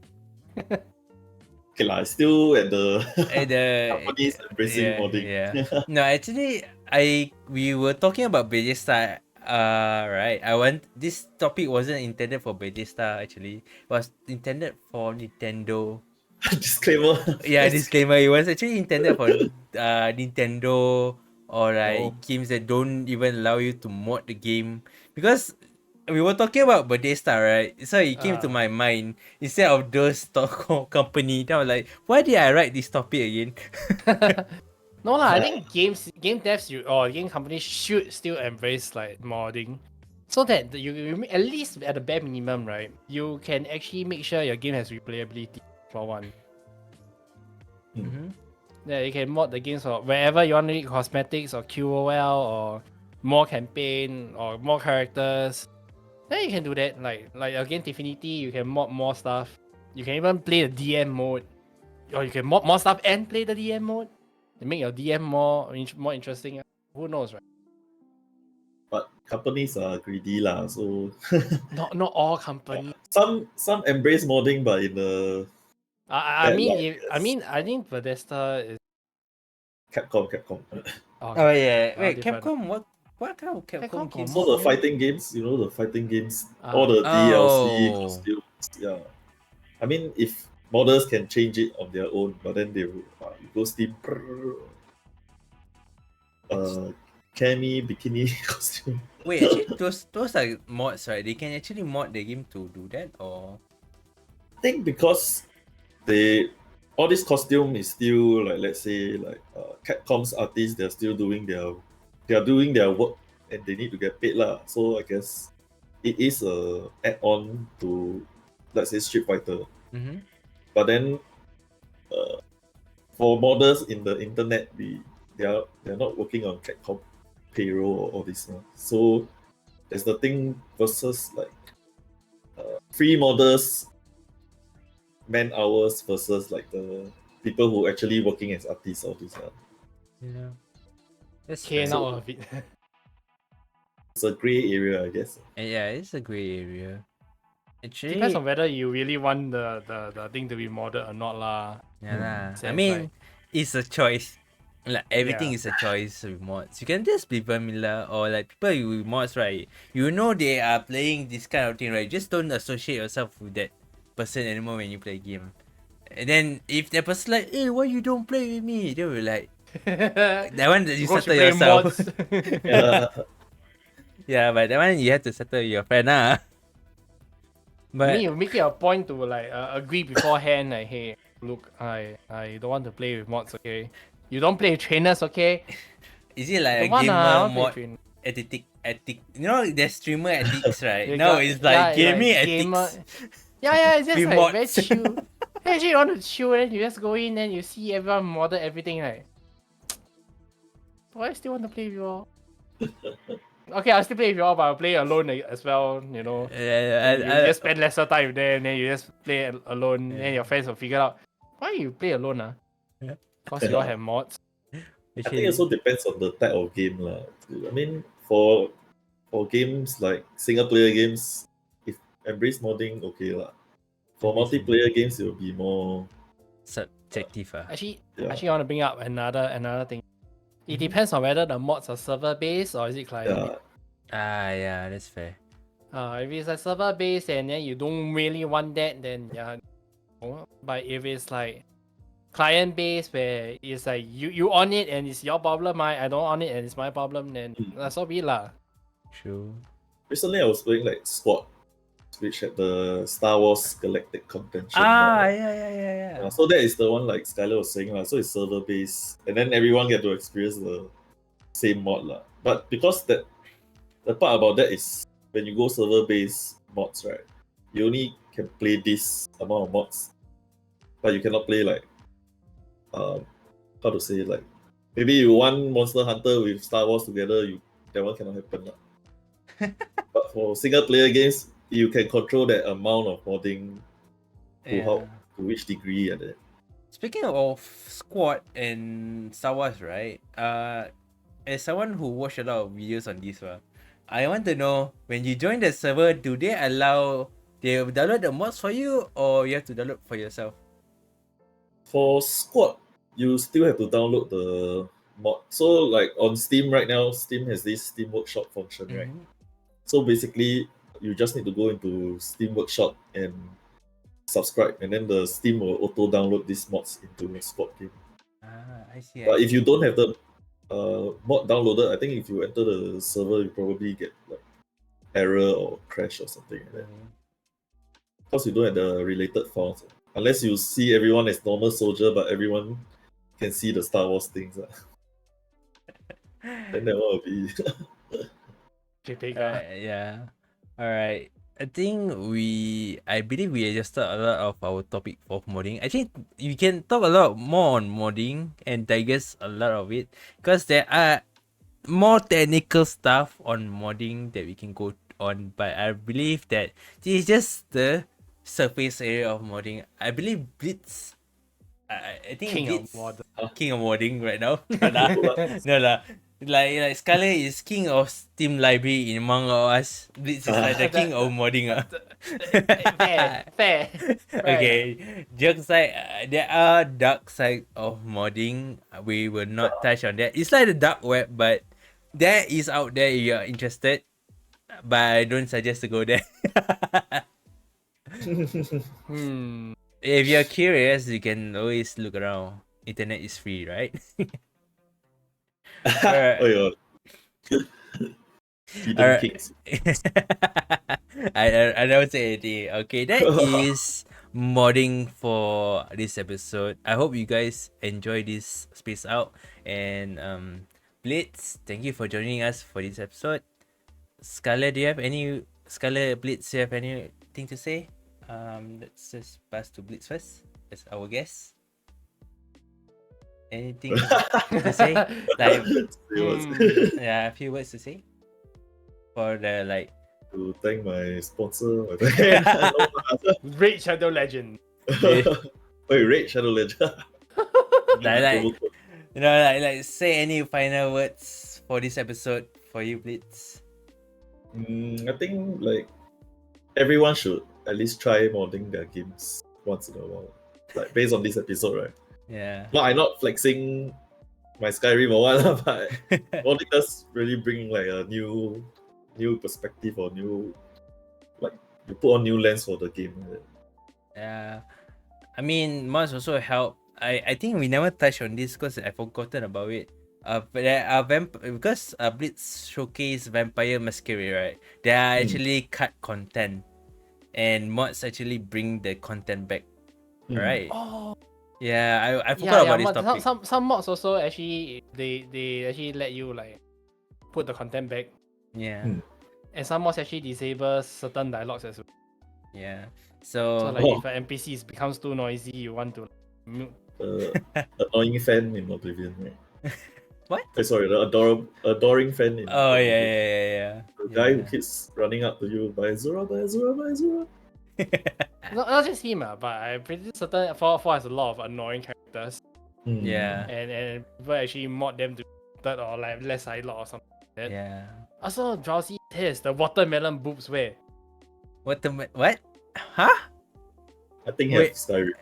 Okay lah, still at the At the companies embracing modding. Yeah. No, actually, we were talking about Bethesda. Right. This topic wasn't intended for Bethesda. Actually, it was intended for Nintendo. Disclaimer. Yeah, disclaimer. It was actually intended for Nintendo or like games that don't even allow you to mod the game, because we were talking about Bethesda, right? So it came to my mind instead of those company. Then I was like, why did I write this topic again? No lah, I think game devs or game companies should still embrace like modding, so that you at least at the bare minimum, right? You can actually make sure your game has replayability for one. Mm-hmm. Yeah, you can mod the games for wherever you want to need cosmetics or QOL or more campaign or more characters. Then you can do that. Like against Infinity, you can mod more stuff. You can even play the DM mode, or you can mod more stuff and play the DM mode. To make your DM more interesting. Who knows, right? But companies are greedy lah, so Not all companies. some embrace modding, but in the I Yeah, mean, like, I think Bethesda is. Capcom. Oh yeah. Wait, different. Capcom. What kind of Capcom Capcom games? So the fighting games, the fighting games, Ah. all the DLC Oh. costumes. Yeah, I mean, if modders can change it on their own, but then they will you go Steam. Cami bikini costume. Wait, actually, those are mods, right? They can actually mod the game to do that, or I think because all this costume is still like, let's say like Capcom's artists, they're still doing their work and they need to get paid lah. So I guess it is a add-on to, let's say, Street Fighter. mm-hmm. But then for modders in the internet, they're not working on Capcom payroll or all this. So there's the thing versus like free modders, man hours versus like the people who actually working as artists or this. Yeah, that's Came fair. out of it. It's a gray area, I guess. Yeah, it's a gray area. Actually, Depends on whether you really want the thing to be modded or not lah. yeah lah. I Sense, mean, like- it's a choice. Like everything Yeah. is a choice with mods. You can just be vanilla or like people with mods, right? You know they are playing this kind of thing, right? Just don't associate yourself with that person anymore when you play game. And then if that person like, hey, why you don't play with me? They will like, that one that you Go to settle play yourself. mods. Yeah. Yeah, but that one you have to settle with your friend, ah. I mean, But you make it a point to like agree beforehand, like, hey, look, I don't want to play with mods, okay? You don't play with trainers, okay? is it like a Don't want, I gamer want to play mod train- ethic? You know, there's streamer ethics, right? You No, got- it's like yeah, gaming like ethics. gamer- Yeah, it's just With like very mods. chill. Hey, actually, you want to chill, then you just go in, then you see everyone modded everything, right? Why I still want to play with you all? Okay, I'll still play with you all, but I'll play alone as well, you know. You just spend lesser time with them, then you just play alone, then your friends will figure out why you play alone, Yeah. Because you all have mods. I think it also depends on the type of game lah. I mean, for games like single player games, if embrace modding, okay lah. For multiplayer games, it will be more. subjective. Actually, Yeah. I want to bring up another thing. It depends on whether the mods are server based or is it client. Yeah, Yeah, that's fair. If it's like server based and then you don't really want that, then yeah. No. But if it's like client based where it's like you on it and it's your problem, I don't on it and it's my problem, then that's all be lah. True. recently I was playing like squad which had the Star Wars Galactic Contention Ah, mod. yeah. So that is the one like Skylar was saying, so it's server based, and then everyone get to experience the same mod. But because the part about that is when you go server based mods, right, you only can play this amount of mods, but you cannot play like how to say, like maybe you want Monster Hunter with Star Wars together, that one cannot happen. But for single player games, you can control that amount of modding to which degree and that. Speaking of squad and Star Wars, right? As someone who watched a lot of videos on this one, I want to know, when you join the server, do they download the mods for you, or you have to download for yourself? For squad, you still have to download the mod. So like on Steam right now, Steam has this Steam Workshop function, right? So basically, you just need to go into Steam Workshop and subscribe, and then the Steam will auto download these mods into your squad game. I see. But if you don't have the mod downloaded, I think if you enter the server, you probably get like error or crash or something like that. Because you don't have the related files. Unless you see everyone as normal soldier, but everyone can see the Star Wars things. Then that one will be... yeah. Alright. I believe we adjusted a lot of our topic of modding. I think you can talk a lot more on modding and digest a lot of it, because there are more technical stuff on modding that we can go on, but I believe that this is just the surface area of modding. I believe BlaCkBlitZ, I think king of modding right now. No lah. Like Skylar is king of Steam library in among us. BlaCkBlitZ is like the king of modding. Fair. Okay, jokes aside, there are dark side of modding. We will not touch on that. It's like the dark web, but that is out there if you're interested. But I don't suggest to go there. If you're curious, you can always look around. Internet is free, right? Oh yeah. Kicks. I don't say anything. Okay, that is modding for this episode. I hope you guys enjoy this space out. And BlaCkBlitZ, thank you for joining us for this episode. BlaCkBlitZ, do you have anything to say? Let's just pass to BlaCkBlitZ first as our guest. Anything to say? Like, a few words to say for the like. To thank my sponsor. Raid Shadow Legend. Wait, Raid Shadow Legend. like say any final words for this episode for you, BlaCkBlitZ. I think like everyone should at least try modding their games once in a while. Like based on this episode, right? Yeah. No, I'm not flexing my Skyrim or what, but modding does really bring like a new perspective or new, like you put on new lens for the game. Yeah. I mean, mods also help. I think we never touched on this because I forgotten about it. But there are because BlaCkBlitZ showcase Vampire Masquerade, right? There are actually cut content, and mods actually bring the content back, right? Oh. Yeah, I forgot about this topic. Some mods also actually they actually let you like put the content back. Yeah. And some mods actually disable certain dialogues as well. Yeah. So like if an NPC becomes too noisy, you want to mute. Annoying fan in Oblivion, right? What? Sorry, the adoring fan in Oh Oblivion. yeah. The guy who keeps running up to you, buy Azura. Not just him, but I'm pretty certain 4 has a lot of annoying characters. Yeah. And people actually mod them to third or like less dialogue or something like that. Yeah. Also, Drowsy Tears, the watermelon boobs where? What? Huh? I think he has Skyrim.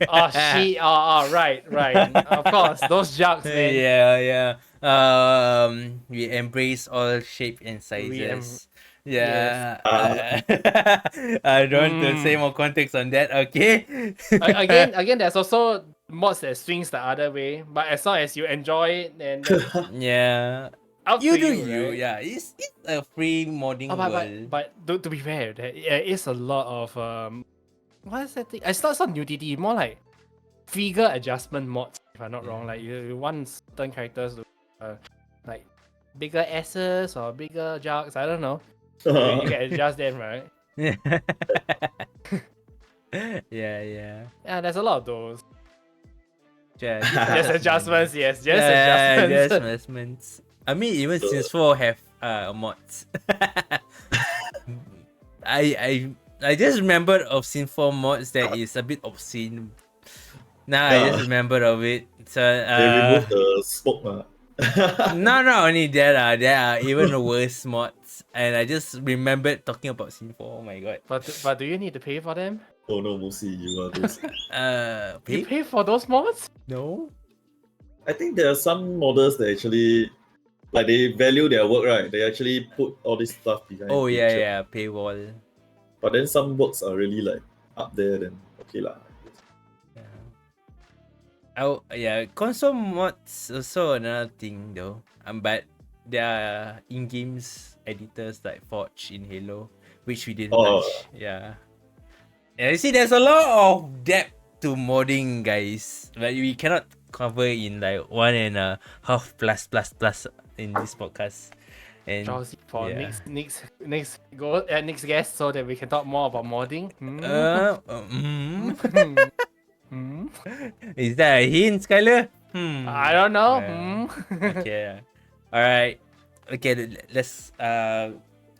Oh shit! Right. Of course, those jokes, man. Yeah. We embrace all shape and sizes. Yeah. I don't want to say more context on that. Okay. Again, there's also mods that swings the other way. But as long as you enjoy it, and yeah. Up You to do you, you, right? yeah. It's a free modding Oh, world. but to be fair, there is a lot of what is that thing? It's not nudity, more like figure adjustment mods. If I'm not wrong, like you want certain characters to like bigger asses or bigger jugs. I don't know. You can adjust them, right? yeah, yeah. Yeah, there's a lot of those. Just Just adjustments, yes, just yeah, adjustments. just adjustments. I mean, even Sims 4 have mods. I just remembered of Sims 4 mods that is a bit obscene. Now I just remembered of it. So They removed the smoke. no, not only that, there are even worse mods. And I just remembered talking about Sims 4. Oh my god. But do you need to pay for them? Oh no, Musi, you are those. You Pay? pay for those mods? No. I think there are some modders that actually, like, they value their work, right? They actually put all this stuff behind. Oh each yeah, other. yeah, paywall. But then some works are really like up there. Then okay lah. Yeah. Oh yeah, console mods also another thing though. But there are in-games editors like Forge in Halo, which we didn't touch. Yeah. Yeah, you see, there's a lot of depth to modding, guys. But we cannot cover in like 1.5 plus in this podcast. And Drowsy for yeah. next guest so that we can talk more about modding. Is that a hint, Skylar? I don't know. Okay. Alright. Okay, let's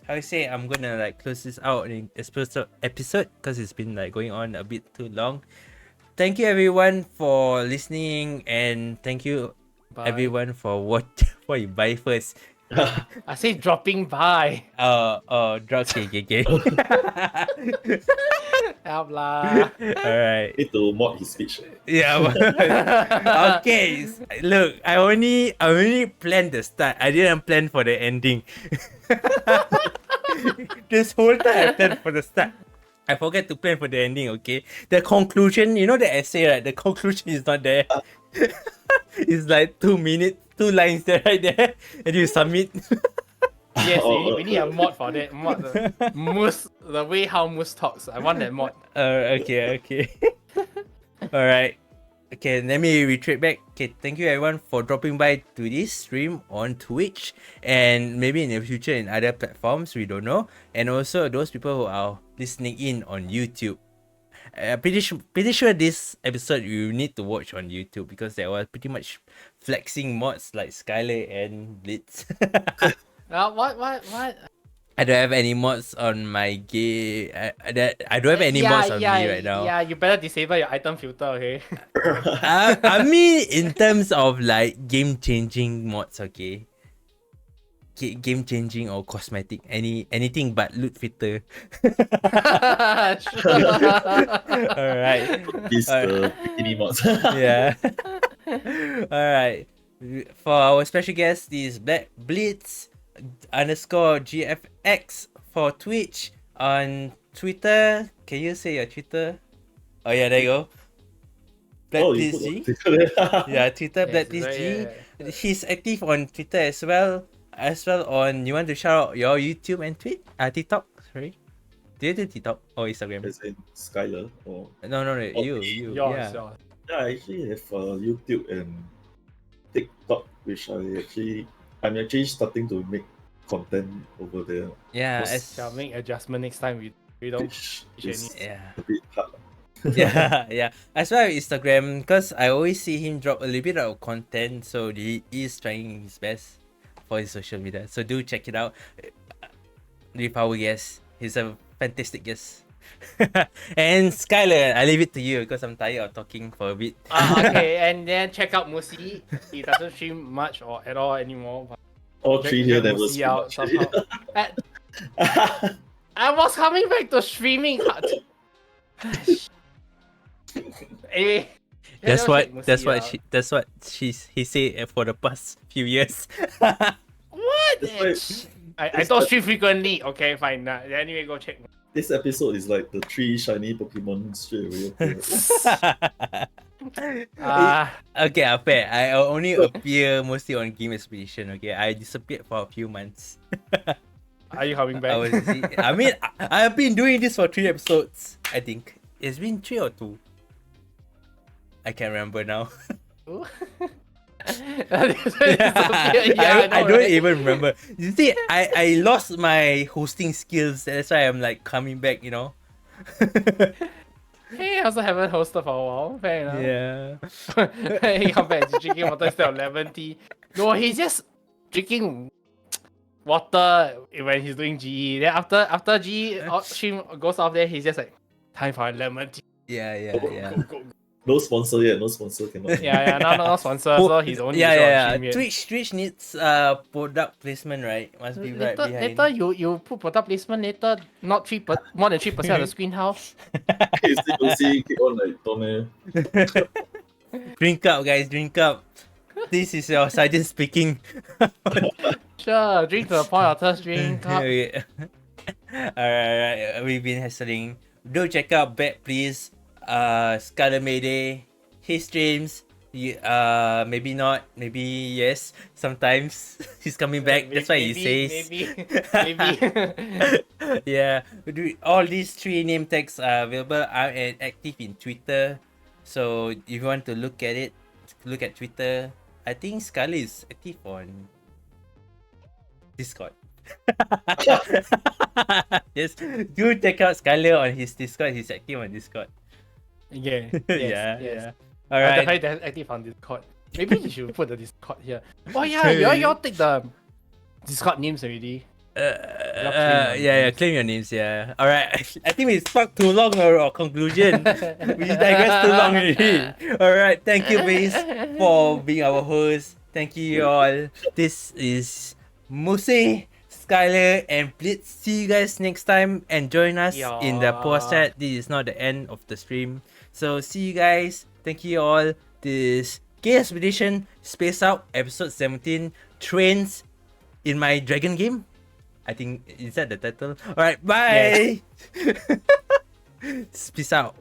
how you say, I'm gonna like close this out in episode because it's been like going on a bit too long. Thank you everyone for listening, and thank you everyone for what you buy first. I say dropping by. Drug okay. Help lah. Alright. Need to mod his speech. Yeah. Okay. Look, I only planned the start. I didn't plan for the ending. This whole time I planned for the start. I forget to plan for the ending. Okay. The conclusion, you know the essay, right? The conclusion is not there. It's like 2 minutes, 2 lines there, right there, and you submit. Yes, we need a mod for that. Mod the way how Moose talks. I want that mod. Okay. Alright. Okay, let me retrace back. Okay, thank you everyone for dropping by to this stream on Twitch, and maybe in the future in other platforms, we don't know. And also those people who are listening in on YouTube. Pretty sure this episode you need to watch on YouTube because there was pretty much flexing mods like Skylar and Blitz. What? I don't have any mods on my game. I don't have any mods on me right now. Yeah, you better disable your item filter, okay? I mean, in terms of like game-changing mods, okay? Game changing or cosmetic, anything but loot filter. Alright. This bikini mods. Yeah. Alright. For our special guest, this is BlaCkBlitZ _GFX for Twitch. On Twitter, can you say your Twitter? Oh yeah, there you go. BlaCkBlitZ. Yeah, Twitter BlaCkBlitZ. He's active on Twitter as well on, you want to shout out your YouTube and TikTok? Sorry. Do you do TikTok or Instagram? As in Skylar or No, you. Yours. yeah, I actually have YouTube and TikTok, which I'm actually starting to make content over there. Yeah, Shall make adjustment next time. We don't. Which is yeah. a bit hard. yeah. As well as Instagram, because I always see him drop a little bit of content, so he is trying his best for his social media. So do check it out with our guest. He's a fantastic guest. And Skylar, I leave it to you because I'm tired of talking for a bit. Okay, and then check out Musi. He doesn't stream much or at all anymore. But All three here check never Musi out stream somehow. I was coming back to streaming. Anyway, That's what he said for the past few years. What? That's I don't stream frequently. Okay, fine. Nah. Anyway, go check. This episode is like the 3 shiny Pokemon straight away. Okay, fair. I only appear mostly on Game Expedition. Okay, I disappeared for a few months. Are you coming back? I mean, I've been doing this for 3 episodes. I think it's been 3 or 2. I can't remember now. I don't even remember. You see, I lost my hosting skills. That's why I'm like coming back. You know. Hey, I also haven't hosted for a while. Fair enough. Yeah. He come back to drinking water instead of lemon tea. No, he's just drinking water when he's doing GE. Then after GE stream goes off there, he's just like, time for a lemon tea. Yeah. Go. No sponsor yet. No sponsor cannot. Yeah, no sponsor, so he's only Yeah. stream yet. Twitch needs product placement, right? Must be right behind. Later you put product placement later, not more than 3% of the screen house. You still don't see keep on like Tom. Drink up, guys. Drink up. This is your sergeant speaking. Sure, drink to the point of thirst, drink up. Okay. Alright. We've been hassling. Do check out BlaCkBlitZ, Scarlet Mayday, his streams. Maybe not, maybe yes. Sometimes he's coming back. That's why he says. Maybe. Yeah. All these 3 name tags are available. I'm active in Twitter. So if you want to look at Twitter. I think Scarlet is active on Discord. Yes, do check out Scarlet on his Discord. He's active on Discord. Yeah. Yeah. I'm Alright. definitely active on Discord. Maybe you should put the Discord here. Oh yeah, you all take the Discord names already. Claim your names, yeah. Alright, I think we talked too long our conclusion. We digressed too long already. Alright, thank you, Base, for being our host. Thank you all. This is Muse, Skylar, and Blitz. See you guys next time and join us in the post chat. This is not the end of the stream. So see you guys. Thank you all. This Gay Expedition Space Out episode 17 Trains in my dragon game. I think is that the title. Alright, bye. Yes. Peace out.